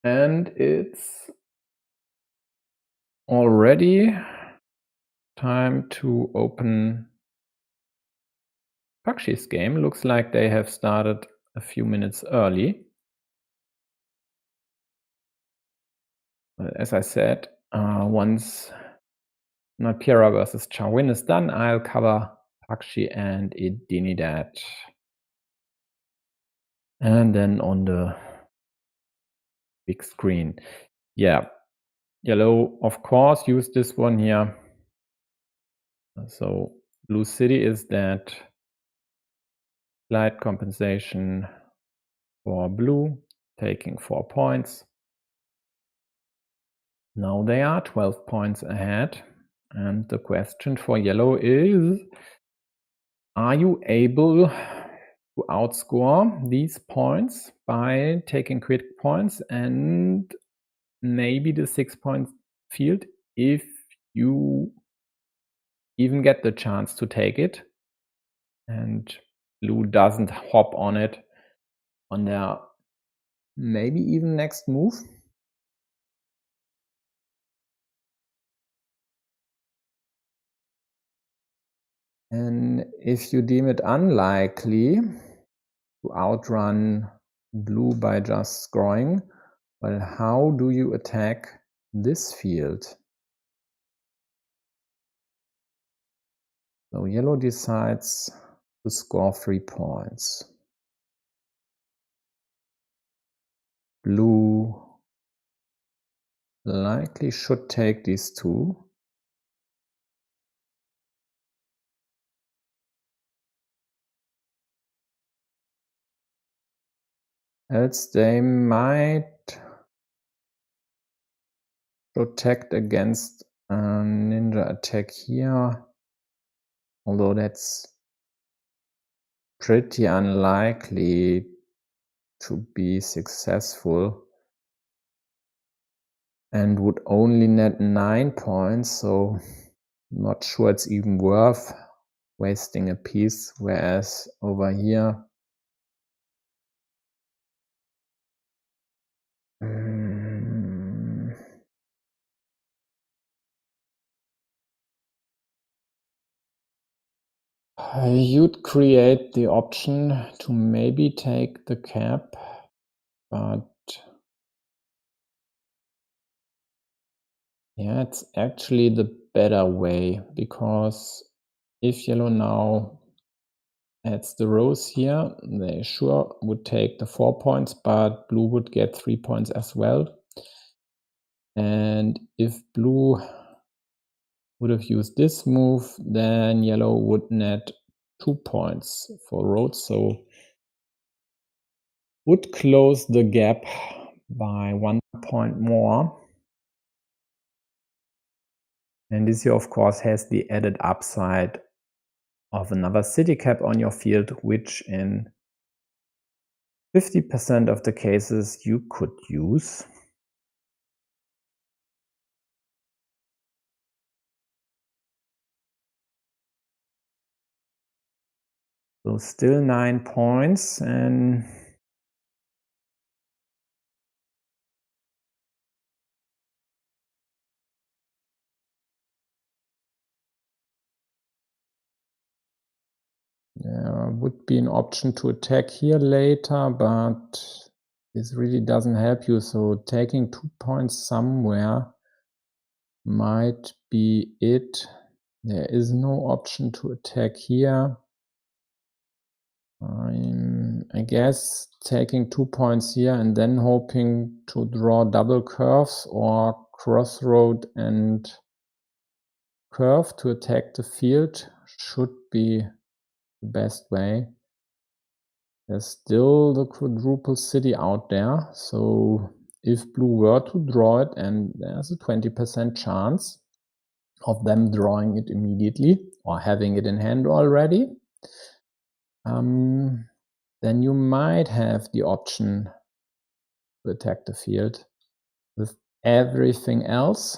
And it's already time to open Pakshe's game. Looks like they have started a few minutes early. As I said, once Natpeera versus Chawin is done, I'll cover Pakshe and idinidad. And then on the big screen. Yeah, yellow, of course, use this one here. So blue city is that slight compensation for blue, taking 4 points. Now they are 12 points ahead. And the question for yellow is, are you able to outscore these points by taking crit points and maybe the 6-point field if you even get the chance to take it and blue doesn't hop on it on their maybe even next move? And if you deem it unlikely to outrun blue by just scoring, well, how do you attack this field? So yellow decides to score 3 points. Blue likely should take these 2. Else they might protect against a ninja attack here, although that's pretty unlikely to be successful and would only net 9 points, so not sure it's even worth wasting a piece, whereas over here You'd create the option to maybe take the cap, but yeah, it's actually the better way, because if yellow now adds the rows here, they sure would take the 4 points, but blue would get 3 points as well. And if blue would have used this move, then yellow would net 2 points for roads, so would close the gap by 1 point more. And this here, of course, has the added upside of another city cap on your field, which in 50% of the cases you could use. So still 9 points, and would be an option to attack here later, but this really doesn't help you. So taking 2 points somewhere might be it. There is no option to attack here. I guess taking 2 points here and then hoping to draw double curves or crossroad and curve to attack the field should be the best way. There's still the quadruple city out there, so if blue were to draw it, and there's a 20% chance of them drawing it immediately or having it in hand already, then you might have the option to attack the field. With everything else,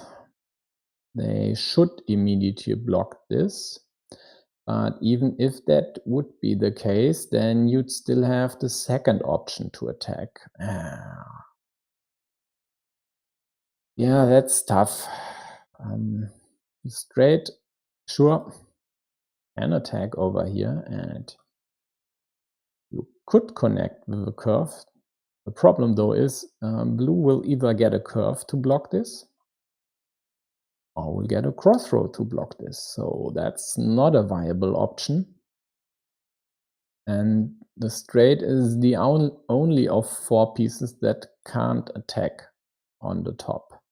they should immediately block this. But even if that would be the case, then you'd still have the second option to attack. Yeah, that's tough. Straight, sure, can attack over here, and you could connect with a curve. The problem though is blue will either get a curve to block this, or will get a crossroad to block this. So that's not a viable option. And the straight is the only of 4 pieces that can't attack on the top.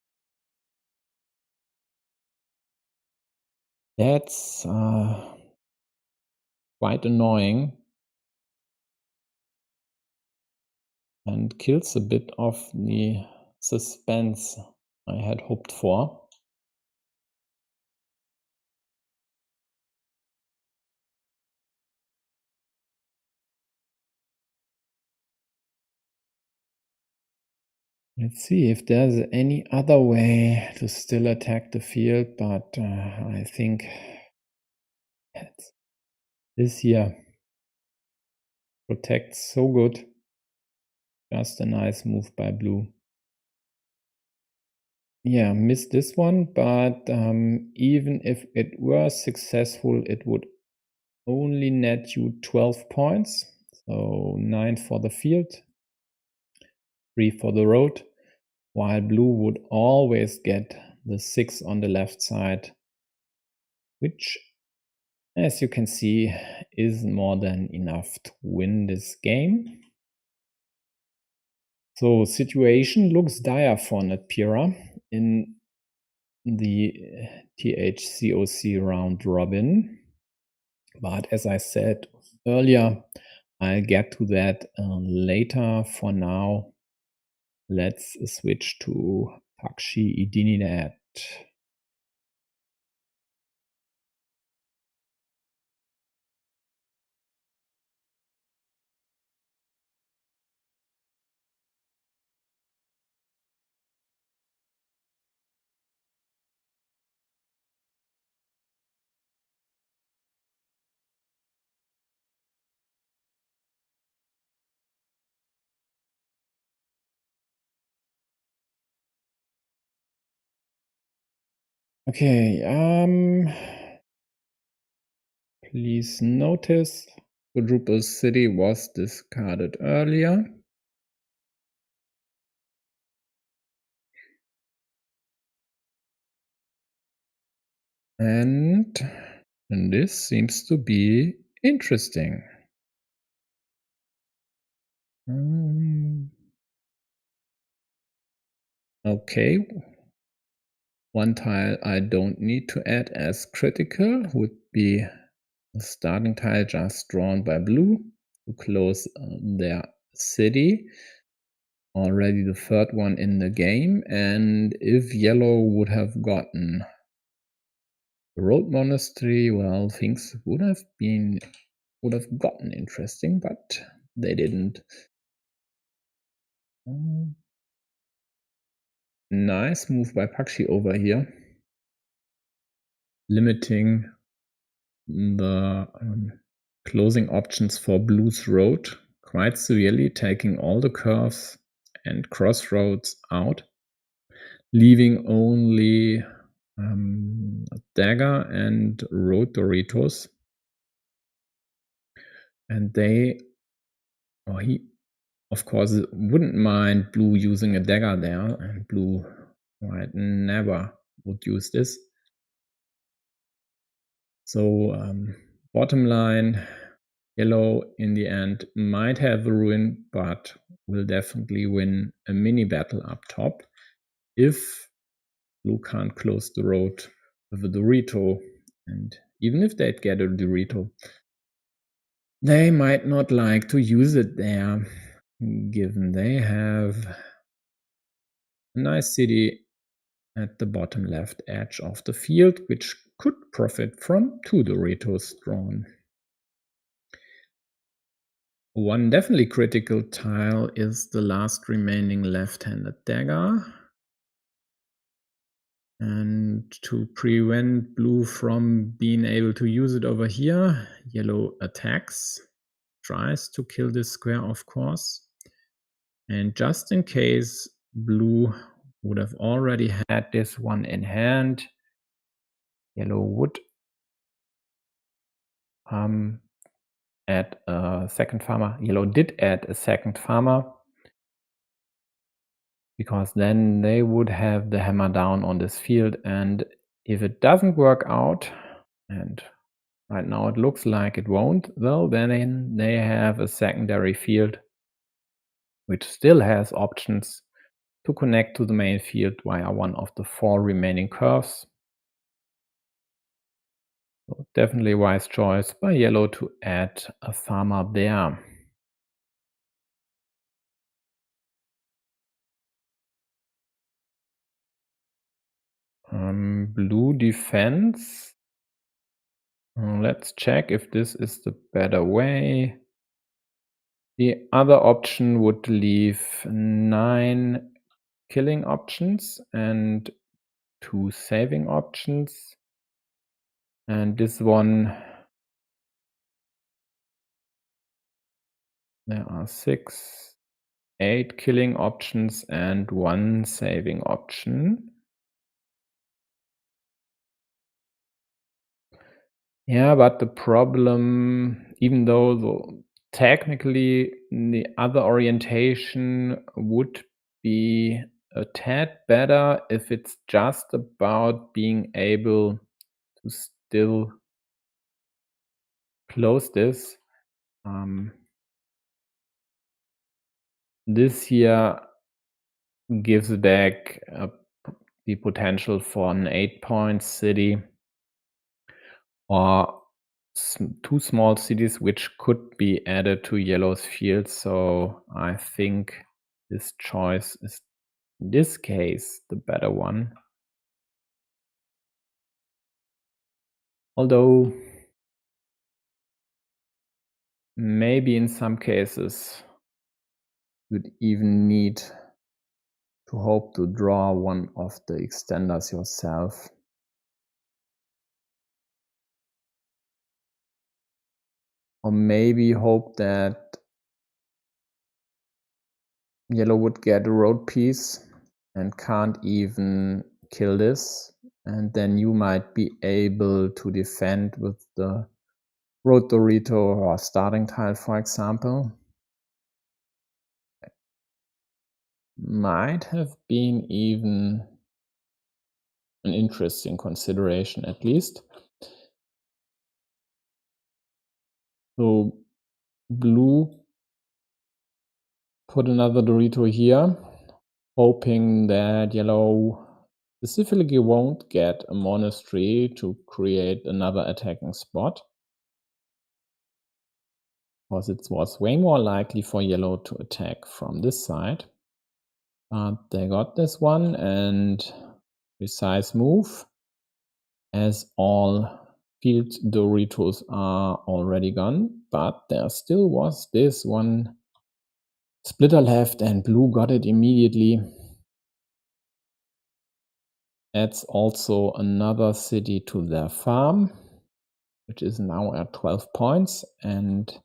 That's quite annoying and kills a bit of the suspense I had hoped for. Let's see if there's any other way to still attack the field, but I think this here protects so good. Just a nice move by blue. Yeah, missed this one, but even if it were successful, it would only net you 12 points. So 9 for the field, 3 for the road, while blue would always get the 6 on the left side, which, as you can see, is more than enough to win this game. So situation looks dire for Natpeera in the THCOC round robin. But as I said earlier, I'll get to that later. For now, let's switch to Pakshe idinidad. Okay, Please notice quadruple city was discarded earlier. And this seems to be interesting. Okay. One tile I don't need to add as critical would be a starting tile just drawn by blue to close their city. Already the third one in the game, and if yellow would have gotten the road monastery, well, things would have gotten interesting, but they didn't. Nice move by Pakshe over here, limiting the closing options for blue's road quite severely, taking all the curves and crossroads out, leaving only a dagger and road Doritos. And he, of course, wouldn't mind blue using a dagger there, and blue never would use this. So bottom line, yellow in the end might have a ruin, but will definitely win a mini battle up top if blue can't close the road with a Dorito. And even if they'd get a Dorito, they might not like to use it there, given they have a nice city at the bottom left edge of the field, which could profit from 2 Doritos drawn. One definitely critical tile is the last remaining left-handed dagger. And to prevent blue from being able to use it over here, yellow attacks, tries to kill this square, of course. And just in case blue would have already had this one in hand, yellow would add a second farmer. Yellow did add a second farmer, because then they would have the hammer down on this field. And if it doesn't work out, and right now it looks like it won't, well, then they have a secondary field which still has options to connect to the main field via one of the 4 remaining curves. So definitely a wise choice by yellow to add a farmer there. Blue defense. Let's check if this is the better way. The other option would leave 9 killing options and 2 saving options. And this one, there are 6, 8 killing options and 1 saving option. Yeah, but the problem, even though technically the other orientation would be a tad better if it's just about being able to still close this. This here gives back the potential for an 8-point city or 2 small cities which could be added to yellow's field. So I think this choice is, in this case, the better one. Although maybe in some cases you'd even need to hope to draw one of the extenders yourself. Or maybe hope that yellow would get a road piece and can't even kill this, and then you might be able to defend with the road Dorito or starting tile, for example. Might have been even an interesting consideration, at least. So blue put another Dorito here, hoping that yellow specifically won't get a monastery to create another attacking spot, because it was way more likely for yellow to attack from this side. But they got this one, and precise move, as all field Doritos are already gone, but there still was this one splitter left, and blue got it immediately. Adds also another city to their farm, which is now at 12 points, and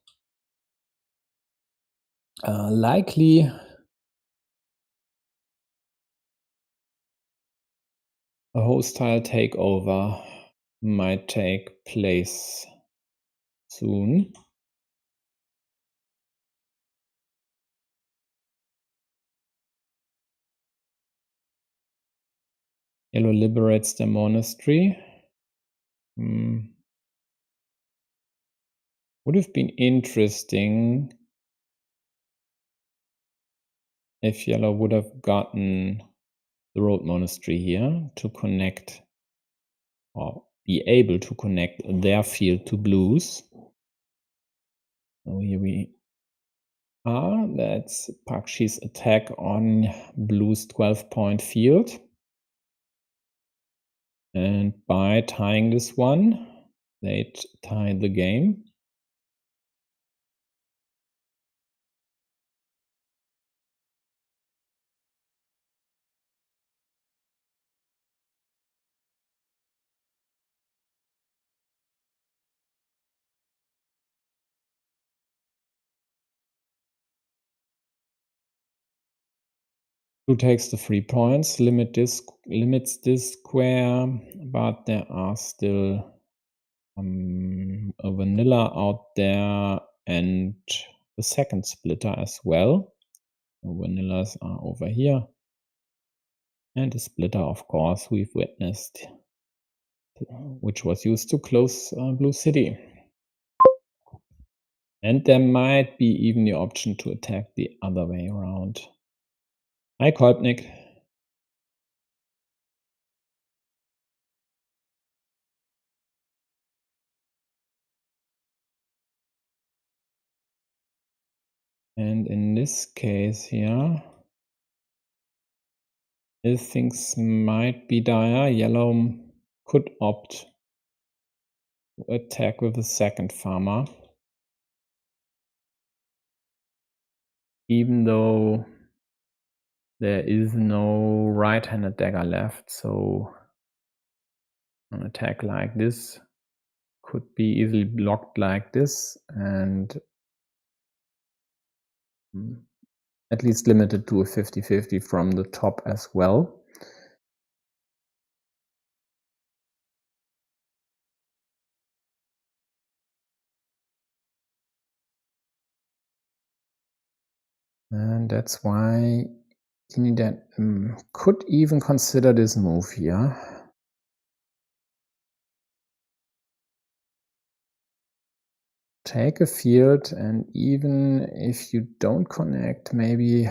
likely a hostile takeover might take place soon. Yellow liberates the monastery. Would have been interesting if yellow would have gotten the road monastery here to connect, or be able to connect their field to blues. So here we are. That's Pakshe's attack on blue's 12-point field. And by tying this one, they tie the game. Blue takes the 3 points, limits this square, but there are still a vanilla out there and the second splitter as well. The vanillas are over here. And the splitter, of course, we've witnessed, which was used to close Blue City. And there might be even the option to attack the other way around. Hi, Kolpnik. And in this case here, if things might be dire, yellow could opt to attack with the second farmer. Even though there is no right-handed dagger left, so an attack like this could be easily blocked like this, and at least limited to a 50-50 from the top as well. And that's why idinidad could even consider this move here. Take a field, and even if you don't connect, maybe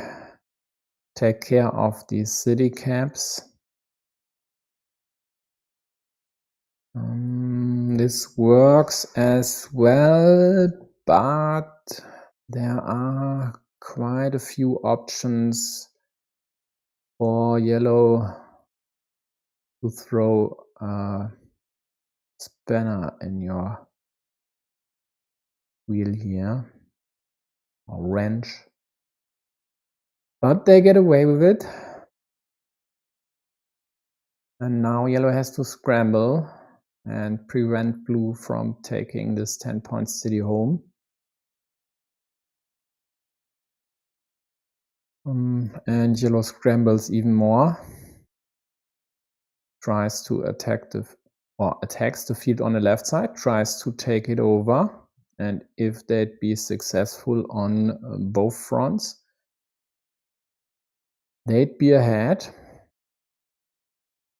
take care of these city caps. This works as well, but there are quite a few options for yellow to throw a spanner in your wheel here, or wrench, but they get away with it. And now yellow has to scramble and prevent blue from taking this 10-point city home. And yellow scrambles even more, tries to attack the or attacks the field on the left side, tries to take it over, and if they'd be successful on both fronts, they'd be ahead.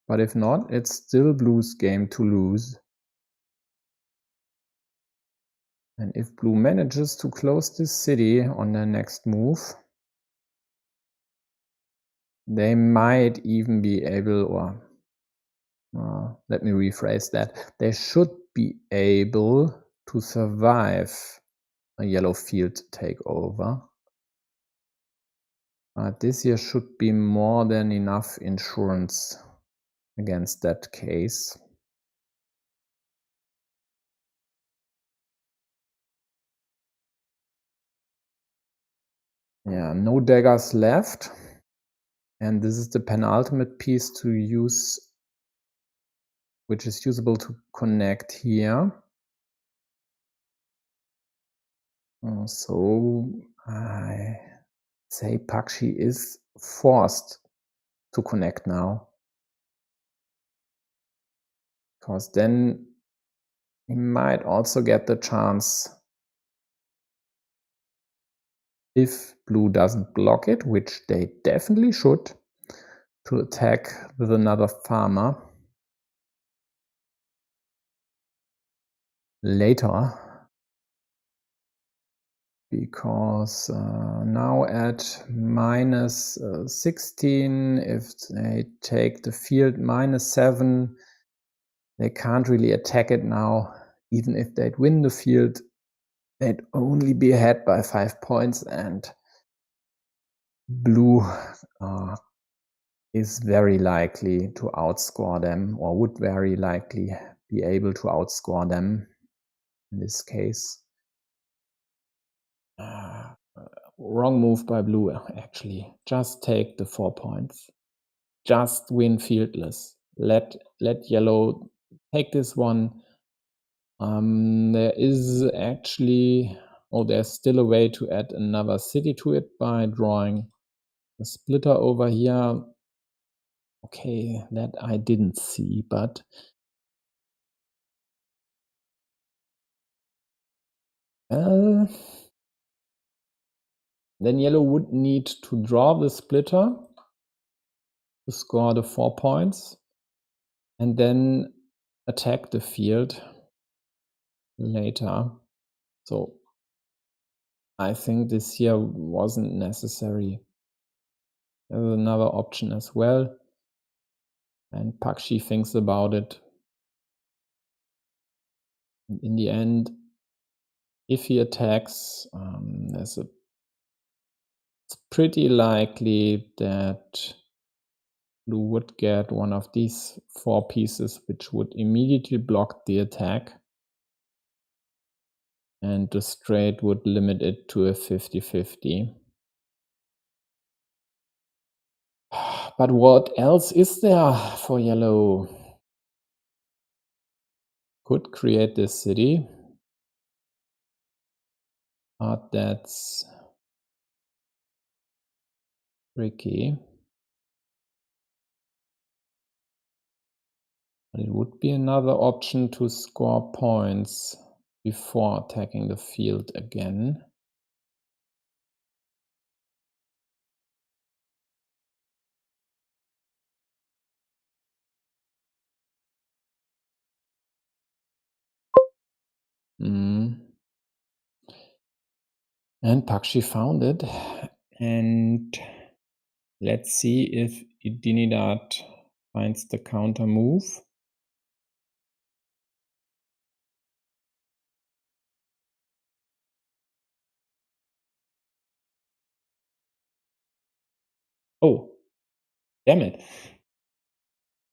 But if not, it's still blue's game to lose. And if blue manages to close this city on their next move, they might even be able, or let me rephrase that, they should be able to survive a yellow field takeover. But this here should be more than enough insurance against that case. Yeah, no daggers left. And this is the penultimate piece to use, which is usable to connect here. So I say Pakshe is forced to connect now, because then he might also get the chance, if blue doesn't block it, which they definitely should, to attack with another farmer later. Because now at minus 16, if they take the field -7, they can't really attack it now. Even if they'd win the field, they'd only be ahead by 5 points, and blue is very likely to outscore them, or would very likely be able to outscore them in this case. Wrong move by blue, actually. Just take the 4 points. Just win fieldless. Let yellow take this one. There is actually, there's still a way to add another city to it by drawing a splitter over here. Okay, that I didn't see, but then yellow would need to draw the splitter to score the 4 points and then attack the field later. So I think this here wasn't necessary. There's another option as well, and Pakshe thinks about it. And in the end, if he attacks, it's pretty likely that blue would get one of these 4 pieces, which would immediately block the attack, and the straight would limit it to a 50-50. But what else is there for yellow? Could create this city, but that's tricky. But it would be another option to score points before attacking the field again. And Pakshe found it. And let's see if idinidad finds the counter move. Oh, damn it.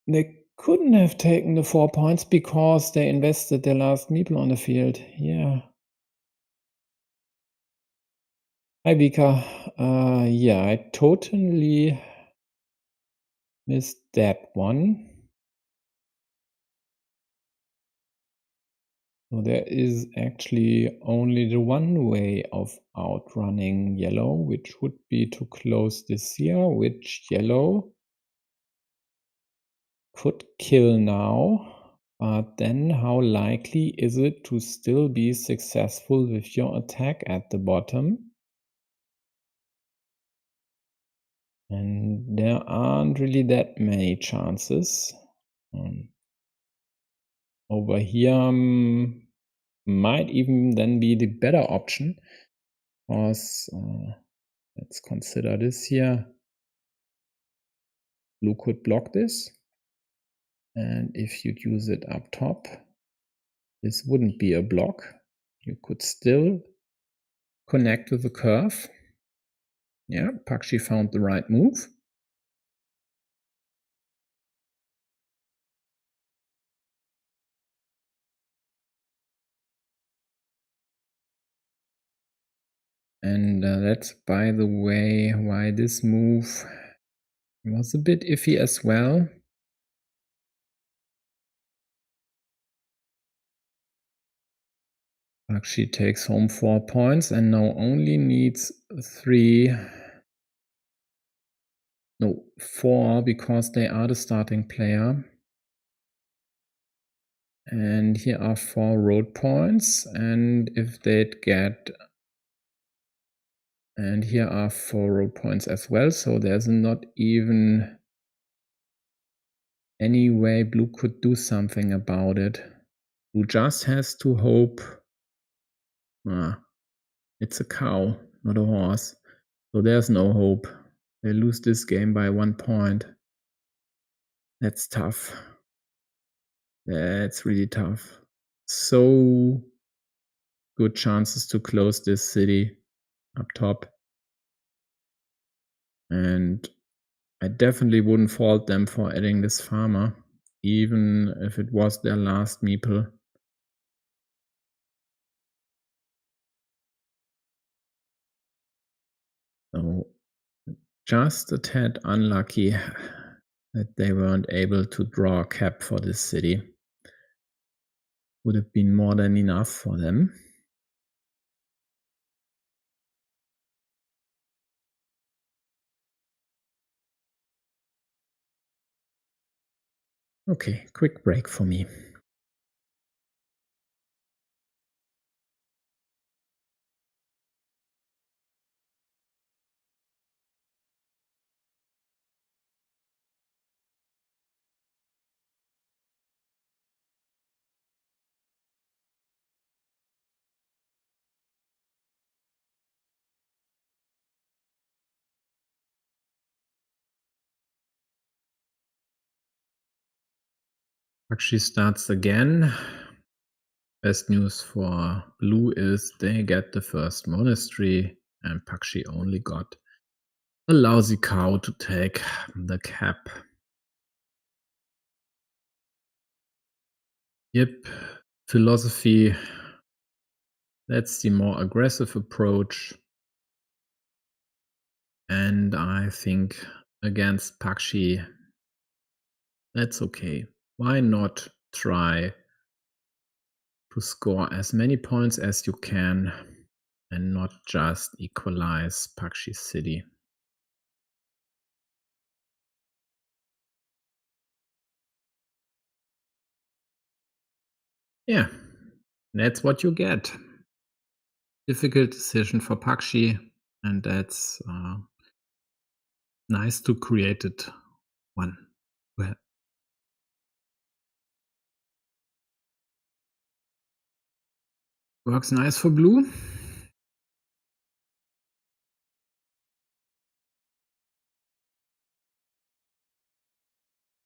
They couldn't have taken the 4 points because they invested their last meeple on the field. Yeah. Hi, Vika. Yeah, I totally missed that one. So there is actually only the one way of outrunning yellow, which would be to close this here, which yellow could kill now. But then how likely is it to still be successful with your attack at the bottom? And there aren't really that many chances. Um, Over here might even then be the better option, because let's consider this here. Blue could block this, and if you'd use it up top, this wouldn't be a block. You could still connect with the curve. Yeah, Pakshe found the right move. And that's, by the way, why this move was a bit iffy as well. Pakshe takes home 4 points and now only needs 4, because they are the starting player. And here are 4 road points, and if they'd get, and here are 4 road points as well, so there's not even any way blue could do something about it. Blue just has to hope. It's a cow, not a horse, so there's no hope. They lose this game by 1 point. That's tough. That's really tough. So good chances to close this city up top. And I definitely wouldn't fault them for adding this farmer, even if it was their last meeple. So just a tad unlucky that they weren't able to draw a cap for this city. Would have been more than enough for them. Okay, quick break for me. Pakshe starts again. Best news for blue is they get the first monastery, and Pakshe only got a lousy cow to take the cap. Yep, philosophy. That's the more aggressive approach. And I think against Pakshe, that's okay. Why not try to score as many points as you can and not just equalize Pakshe's city? Yeah, that's what you get. Difficult decision for Pakshe, and that's nice to create it one. Well, works nice for blue.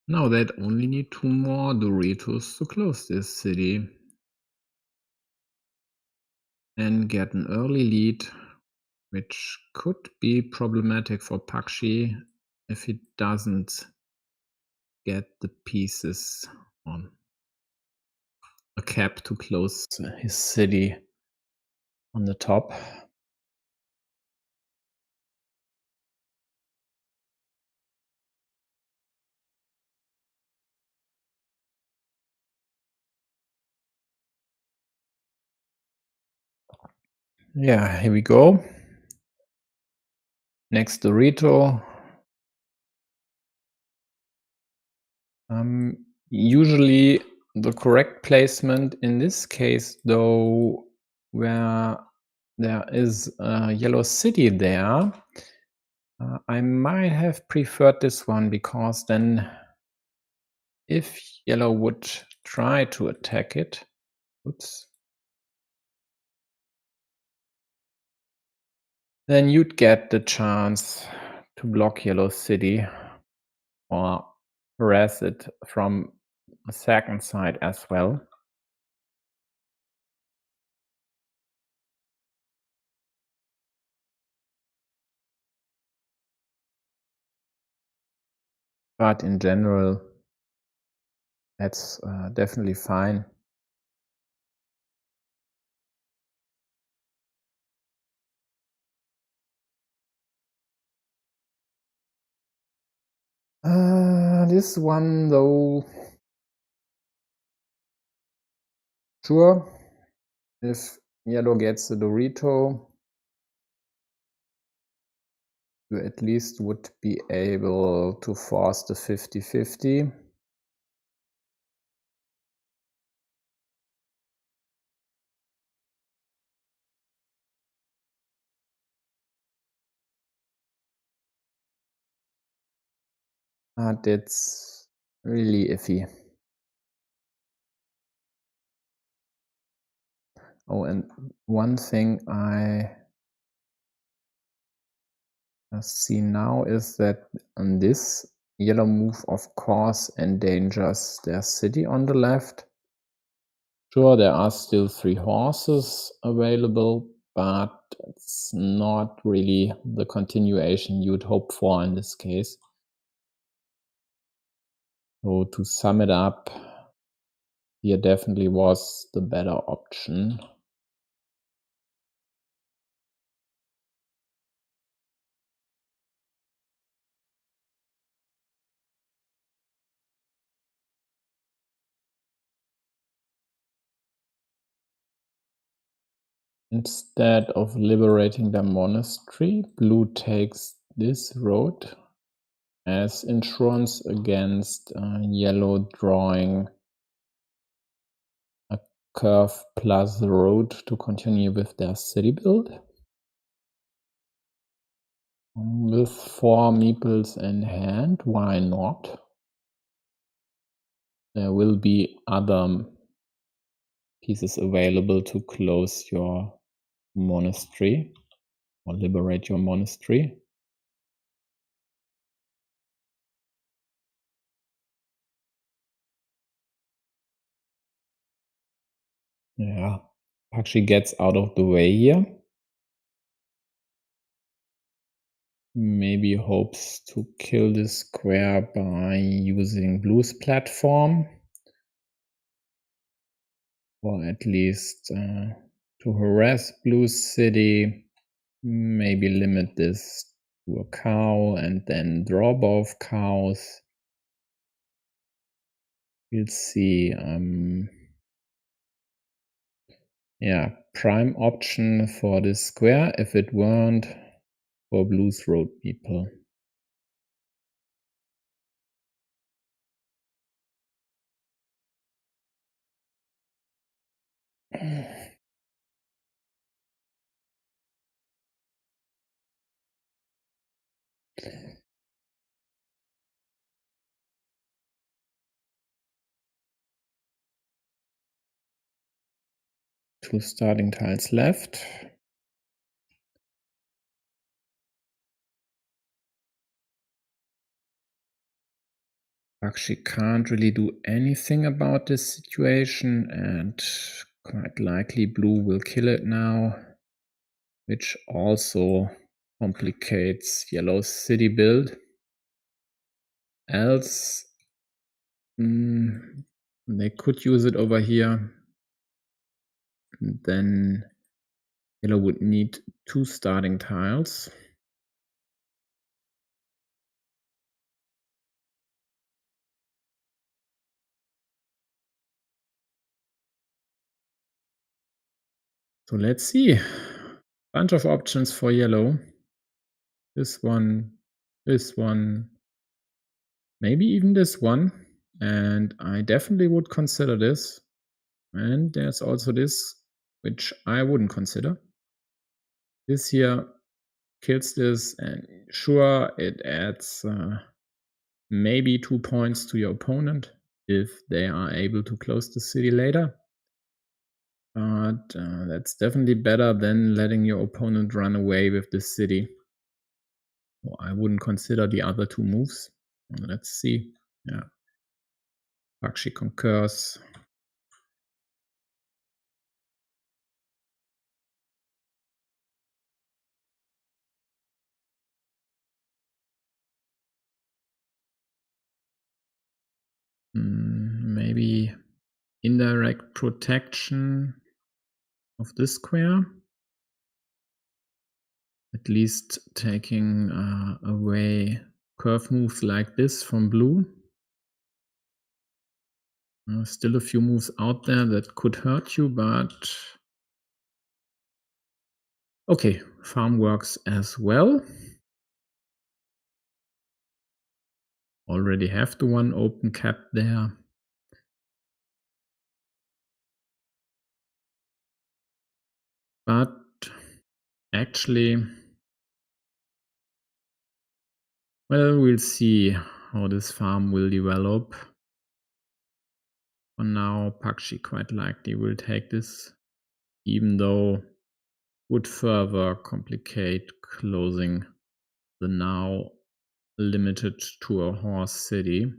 Now they'd only need 2 more Doritos to close this city and get an early lead, which could be problematic for Pakshe if he doesn't get the pieces on a cap to close his city on the top. Yeah, here we go. Next Dorito. Usually the correct placement in this case, though, where there is a yellow city there, I might have preferred this one, because then if yellow would try to attack it, oops, then you'd get the chance to block yellow city or harass it from a second side as well. But in general, that's definitely fine. This one, though, sure, if yellow gets the Dorito, you at least would be able to force the 50-50. But it's really iffy. Oh, and one thing I see now is that on this yellow move, of course, endangers their city on the left. Sure, there are still 3 horses available, but it's not really the continuation you'd hope for in this case. So to sum it up, here definitely was the better option. Instead of liberating the monastery, blue takes this road as insurance against yellow drawing a curve plus the road to continue with their city build. With 4 meeples in hand, why not? There will be other pieces available to close your monastery or liberate your monastery. Yeah, Pakshe gets out of the way here. Maybe hopes to kill this square by using blue's platform, or at least to harass blue's city. Maybe limit this to a cow and then draw both cows. We'll see. Yeah, prime option for this square if it weren't for blue's road people. Two starting tiles left. Pakshe can't really do anything about this situation, and quite likely blue will kill it now, which also complicates yellow's city build. Else, they could use it over here. And then yellow would need 2 starting tiles. So let's see. Bunch of options for yellow. This one, maybe even this one. and I definitely would consider this. And there's also this, which I wouldn't consider. This here kills this, and sure, it adds maybe 2 points to your opponent if they are able to close the city later. But that's definitely better than letting your opponent run away with this city. So I wouldn't consider the other two moves. Let's see. Yeah. Pakshe concurs. Maybe indirect protection of this square. At least taking away curve moves like this from blue. Still a few moves out there that could hurt you, but okay, farm works as well. Already have the one open cap there. But actually, well, we'll see how this farm will develop. For now, Pakshe quite likely will take this, even though would further complicate closing the now limited to a horse city.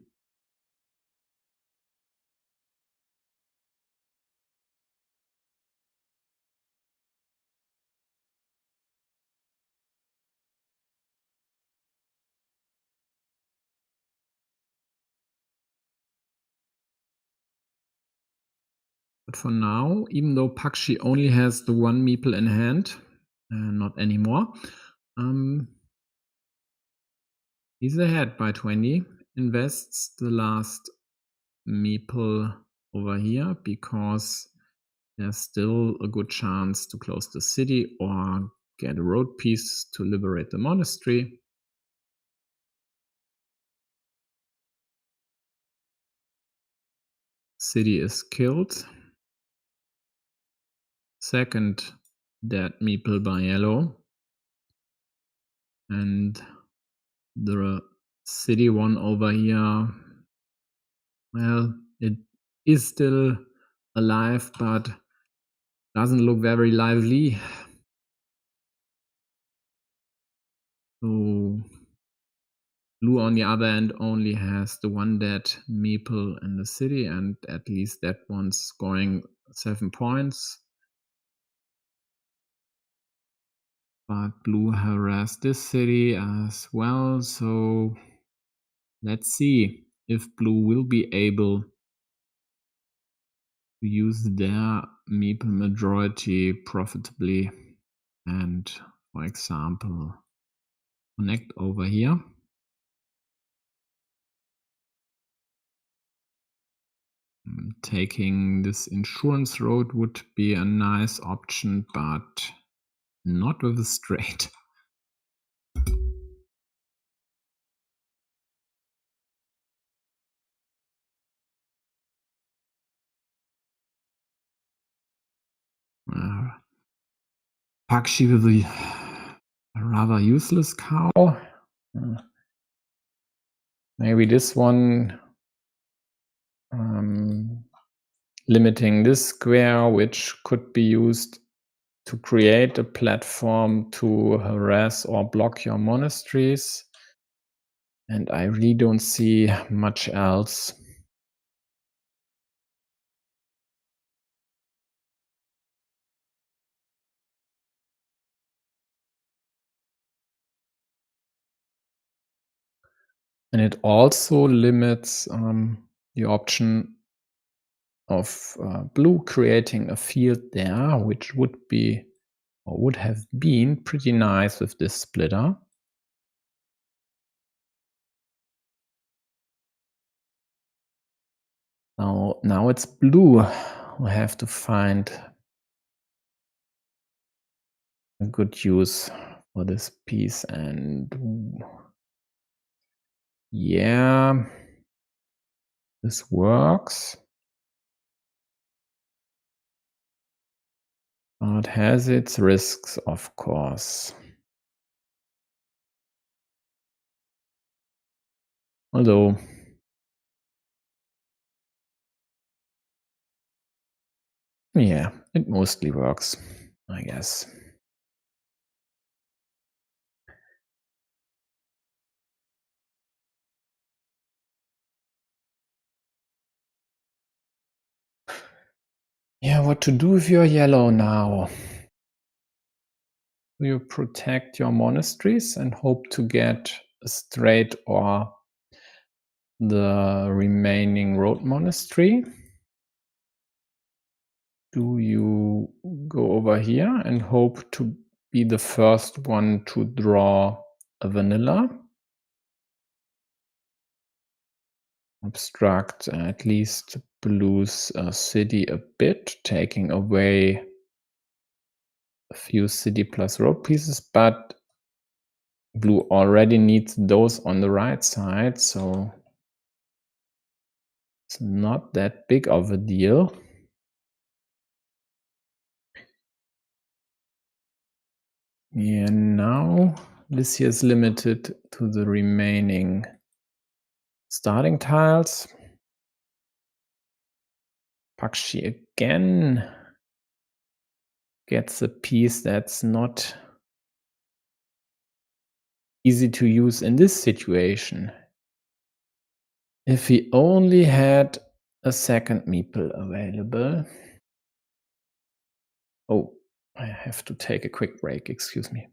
But for now, even though Pakshe only has the one meeple in hand, not anymore, he's ahead by 20, invests the last meeple over here because there's still a good chance to close the city or get a road piece to liberate the monastery. City is killed. Second dead meeple by yellow. And the city one over here, well, it is still alive, but doesn't look very lively. So blue, on the other end, only has the one dead meeple in the city, and at least that one's scoring 7 points. But blue harassed this city as well, so let's see if blue will be able to use their meeple majority profitably and, for example, connect over here. Taking this insurance road would be a nice option, but not with a straight. Pakshe with a rather useless cow. Maybe this one limiting this square, which could be used to create a platform to harass or block your monasteries. And I really don't see much else. And it also limits the option of blue creating a field there, which would be or would have been pretty nice with this splitter. Now it's blue who have to find a good use for this piece, and yeah, This works. But has its risks, of course. Although, yeah, it mostly works, I guess. Yeah, what to do if you're yellow now? Do you protect your monasteries and hope to get a straight or the remaining road monastery? Do you go over here and hope to be the first one to draw a vanilla? Obstruct at least blue's city a bit, taking away a few city plus road pieces, but blue already needs those on the right side, so it's not that big of a deal. Yeah, now this here is limited to the remaining starting tiles. Pakshe again gets a piece that's not easy to use in this situation. If he only had a second meeple available. Oh, I have to take a quick break, excuse me.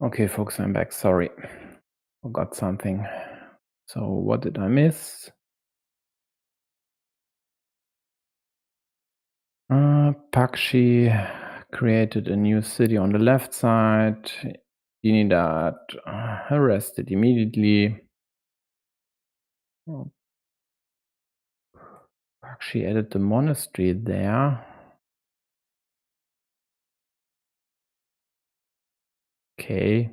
Okay, folks, I'm back. Sorry, forgot something. So what did I miss? Pakshe created a new city on the left side. Idinidad arrested immediately. Oh, Pakshe added the monastery there. Okay,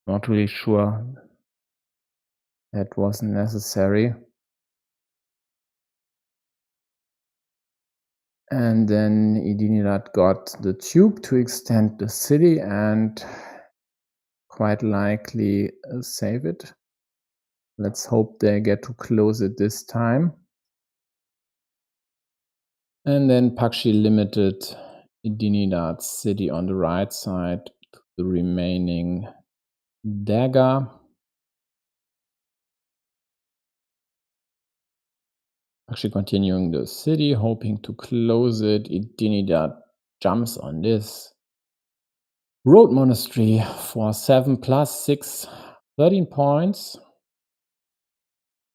not really sure that wasn't necessary. And then idinidad got the tube to extend the city and quite likely save it. Let's hope they get to close it this time. And then Pakshe limited idinidad's city on the right side to the remaining dagger. Pakshe continuing the city, hoping to close it. Idinidad jumps on this road monastery for 7 plus 6, 13 points,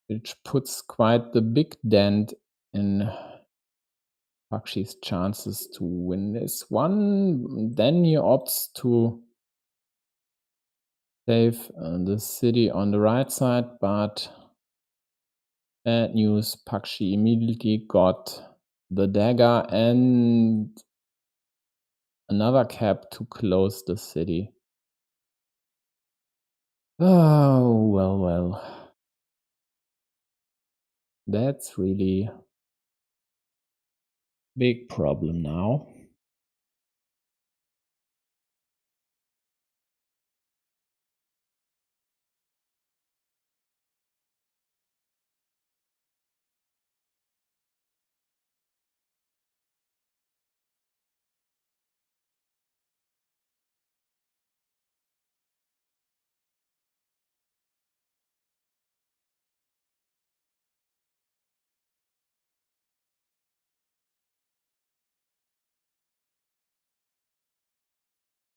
which puts quite the big dent in Pakshe's chances to win this one. Then he opts to save the city on the right side, but bad news, Pakshe immediately got the dagger and another cap to close the city. Oh, well. That's really big problem now.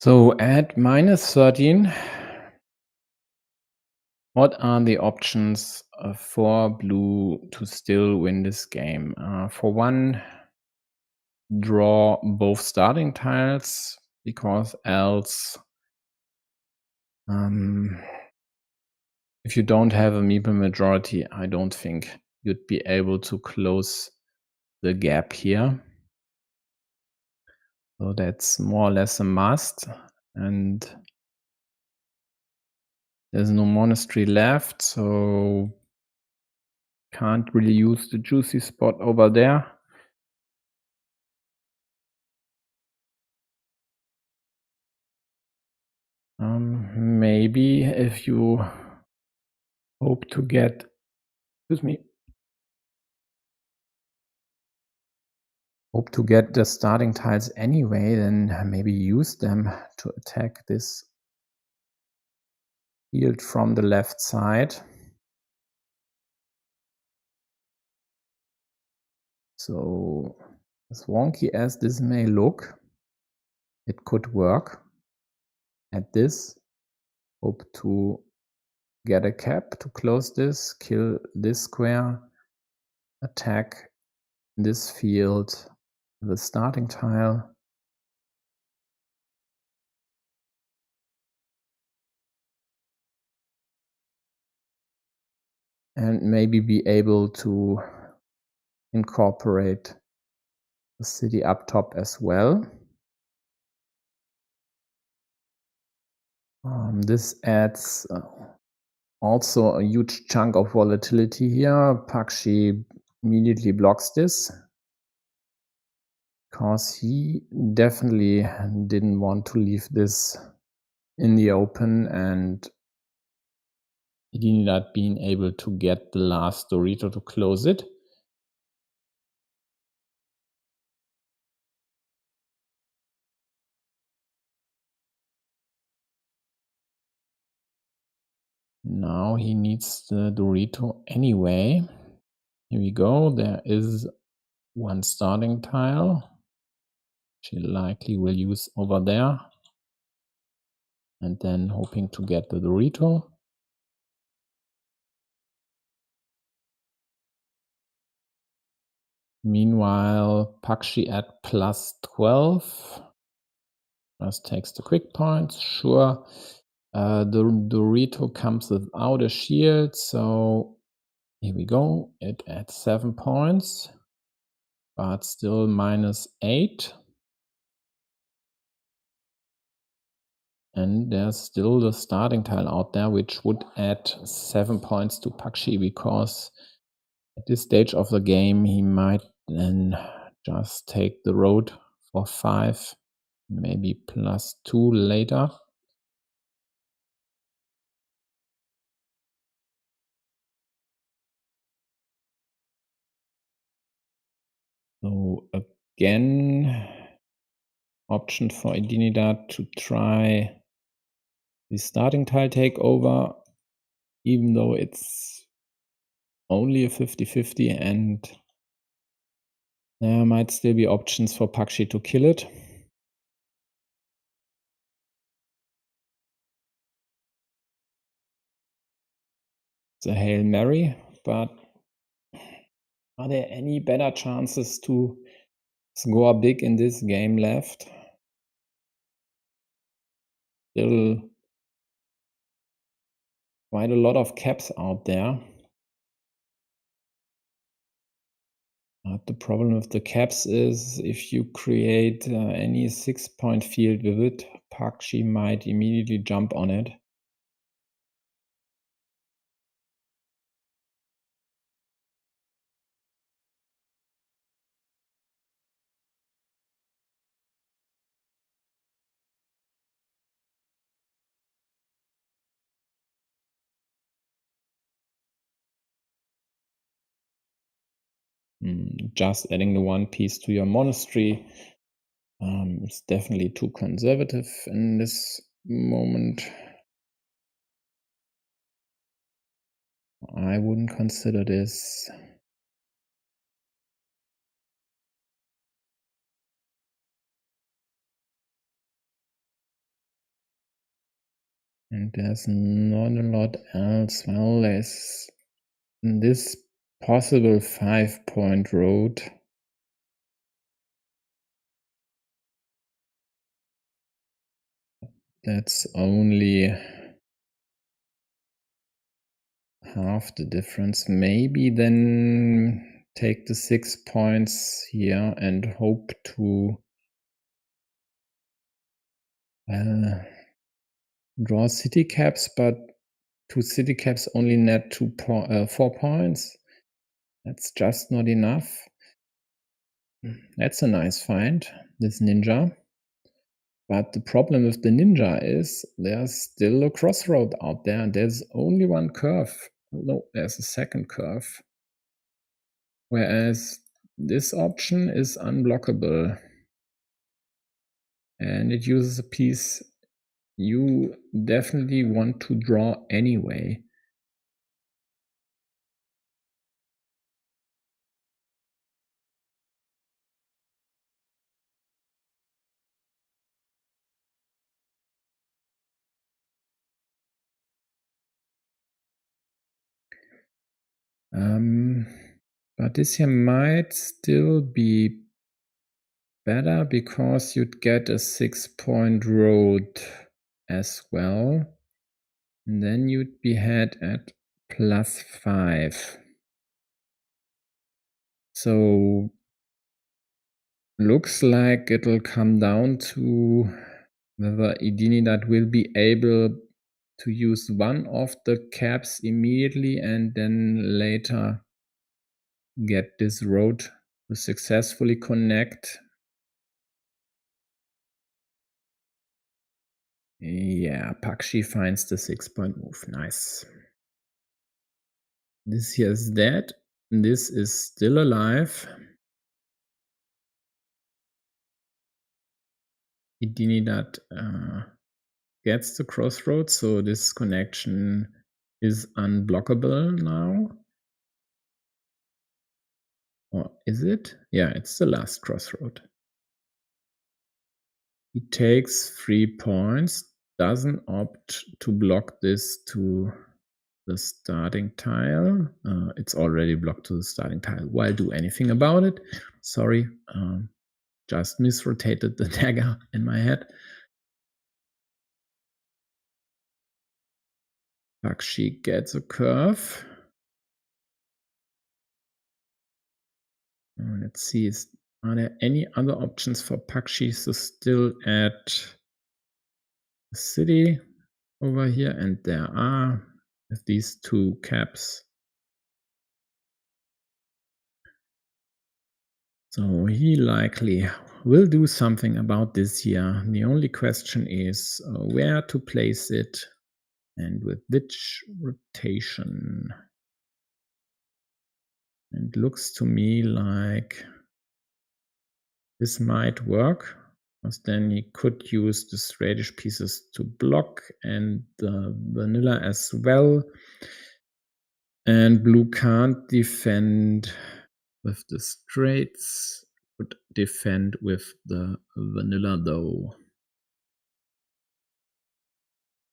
So at -13, what are the options for blue to still win this game? For one, draw both starting tiles, because else, if you don't have a meeple majority, I don't think you'd be able to close the gap here. So that's more or less a must, and there's no monastery left, so can't really use the juicy spot over there. Maybe if you hope to get, hope to get the starting tiles anyway, then maybe use them to attack this field from the left side. So as wonky as this may look, it could work. At this, hope to get a cap to close this, kill this square, attack this field, the starting tile. And maybe be able to incorporate the city up top as well. This adds also a huge chunk of volatility here. Pakshe immediately blocks this, because he definitely didn't want to leave this in the open, and idinidad being able to get the last Dorito to close it. Now he needs the Dorito anyway. Here we go. There is one starting tile. She likely will use over there. And then hoping to get the Dorito. Meanwhile, Pakshe at +12. Just takes the quick points, sure. The Dorito comes without a shield, so here we go. It adds 7 points, but still -8. And there's still the starting tile out there, which would add 7 points to Pakshe, because at this stage of the game, he might then just take the road for 5, maybe +2 later. So again, option for idinidad to try the starting tile takeover, even though it's only a 50-50, and there might still be options for Pakshe to kill it. It's a Hail Mary, but are there any better chances to score big in this game left? Still quite a lot of caps out there. But the problem with the caps is, if you create any 6-point field with it, Pakshe might immediately jump on it. Just adding the one piece to your monastery is definitely too conservative in this moment. I wouldn't consider this. And there's not a lot else. Well, there's this possible 5-point road. That's only half the difference. Maybe then take the 6 points here and hope to draw city caps, but 2 city caps only net 4 points. That's just not enough. That's a nice find, this ninja. But the problem with the ninja is there's still a crossroad out there, and there's only one curve. No, there's a second curve. Whereas this option is unblockable. And it uses a piece you definitely want to draw anyway. But this here might still be better because you'd get a 6-point road as well. And then you'd be head at +5. So looks like it'll come down to whether idinidad will be able to use one of the caps immediately and then later get this road to successfully connect. Yeah, Pakshe finds the 6-point move. Nice. This here is dead. This is still alive. idinidad gets the crossroads, so this connection is unblockable now. Or is it? Yeah, it's the last crossroad. He takes 3 points, doesn't opt to block this to the starting tile. It's already blocked to the starting tile. Why do anything about it? Sorry, just misrotated the dagger in my head. Pakshe gets a curve. Let's see, are there any other options for Pakshe to still add a city over here? And there are, with these 2 caps. So he likely will do something about this here. The only question is where to place it and with which rotation. And looks to me like this might work, because then he could use the straightish pieces to block and the vanilla as well. And blue can't defend with the straights, could defend with the vanilla though.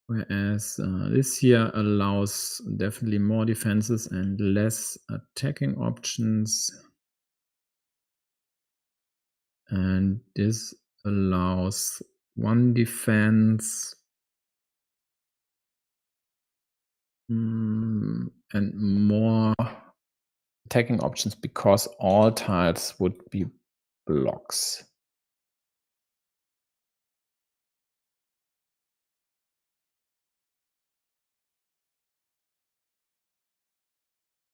Whereas this here allows definitely more defenses and less attacking options. And this allows 1 defense and more attacking options because all tiles would be blocks.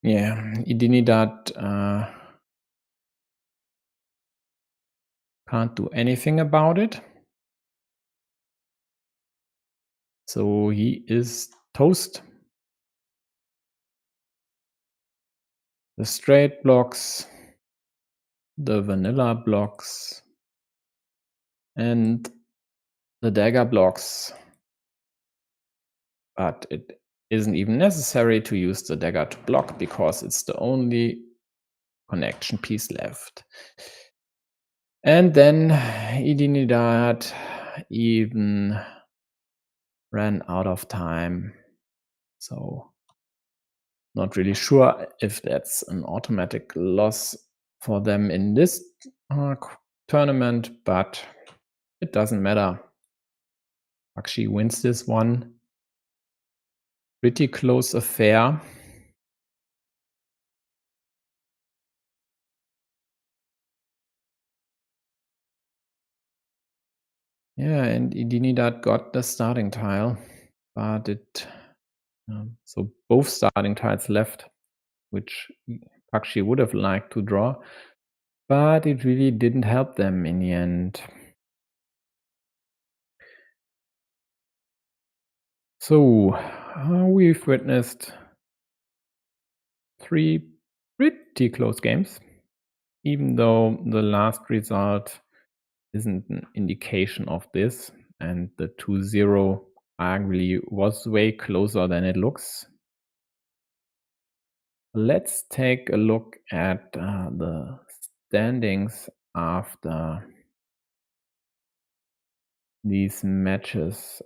Yeah, idinidad can't do anything about it. So he is toast. The straight blocks, the vanilla blocks, and the dagger blocks. But it isn't even necessary to use the dagger to block because it's the only connection piece left. And then idinidad even ran out of time. So not really sure if that's an automatic loss for them in this tournament, but it doesn't matter. Pakshe wins this one. Pretty close affair. Yeah, and idinidad got the starting tile, but it so both starting tiles left, which Pakshe would have liked to draw, but it really didn't help them in the end. So we've witnessed 3 pretty close games, even though the last result isn't an indication of this, and the 2-0 arguably was way closer than it looks. Let's take a look at the standings after these matches.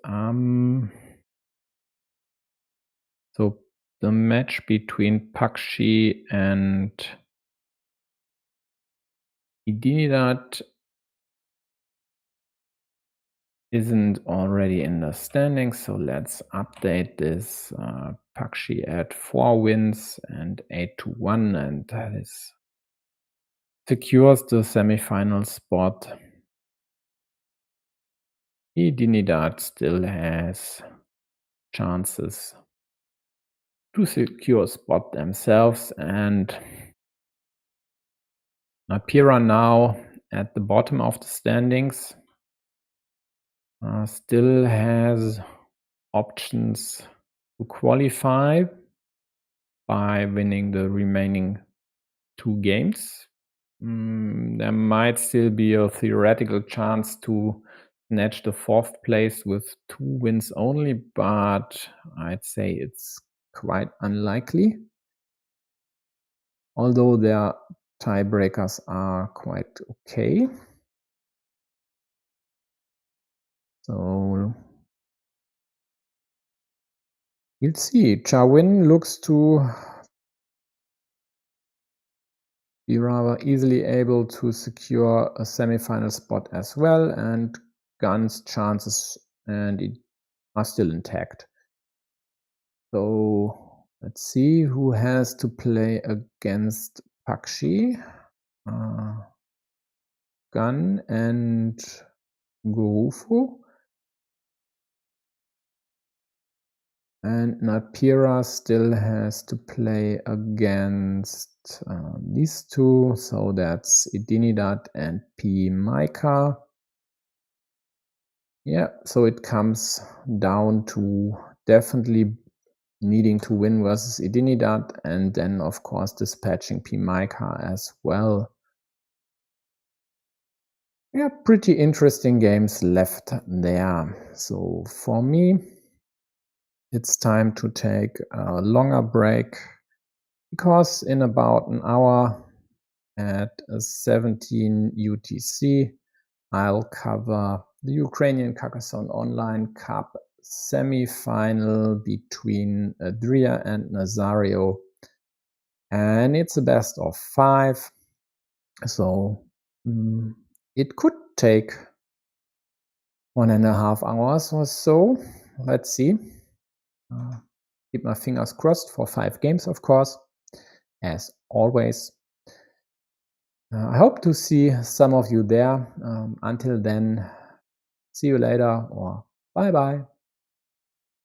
So the match between Pakshe and idinidad isn't already in the standings, so let's update this. Pakshe at 4 wins and 8-1, and this secures the semifinal spot. Idinidad still has chances to secure a spot themselves, and Natpeera now at the bottom of the standings still has options to qualify by winning the remaining 2 games. There might still be a theoretical chance to snatch the 4th place with 2 wins only, but I'd say it's quite unlikely. Although their tiebreakers are quite okay. So we'll see. Chawin looks to be rather easily able to secure a semifinal spot as well, and Gun's chances are still intact. So let's see who has to play against Pakshe. Gun and Gurufu. And Natpeera still has to play against these two, so that's idinidad and P-Micah. Yeah, so it comes down to definitely needing to win versus idinidad, and then of course dispatching P-Micah as well. Yeah, pretty interesting games left there. So for me, it's time to take a longer break, because in about an hour at 17 UTC, I'll cover the Ukrainian Carcassonne Online Cup semi-final between Adria and Nazario. And it's a best of 5. So it could take 1.5 hours or so. Let's see. Keep my fingers crossed for 5 games, of course, as always. I hope to see some of you there. Until then, see you later, or bye bye.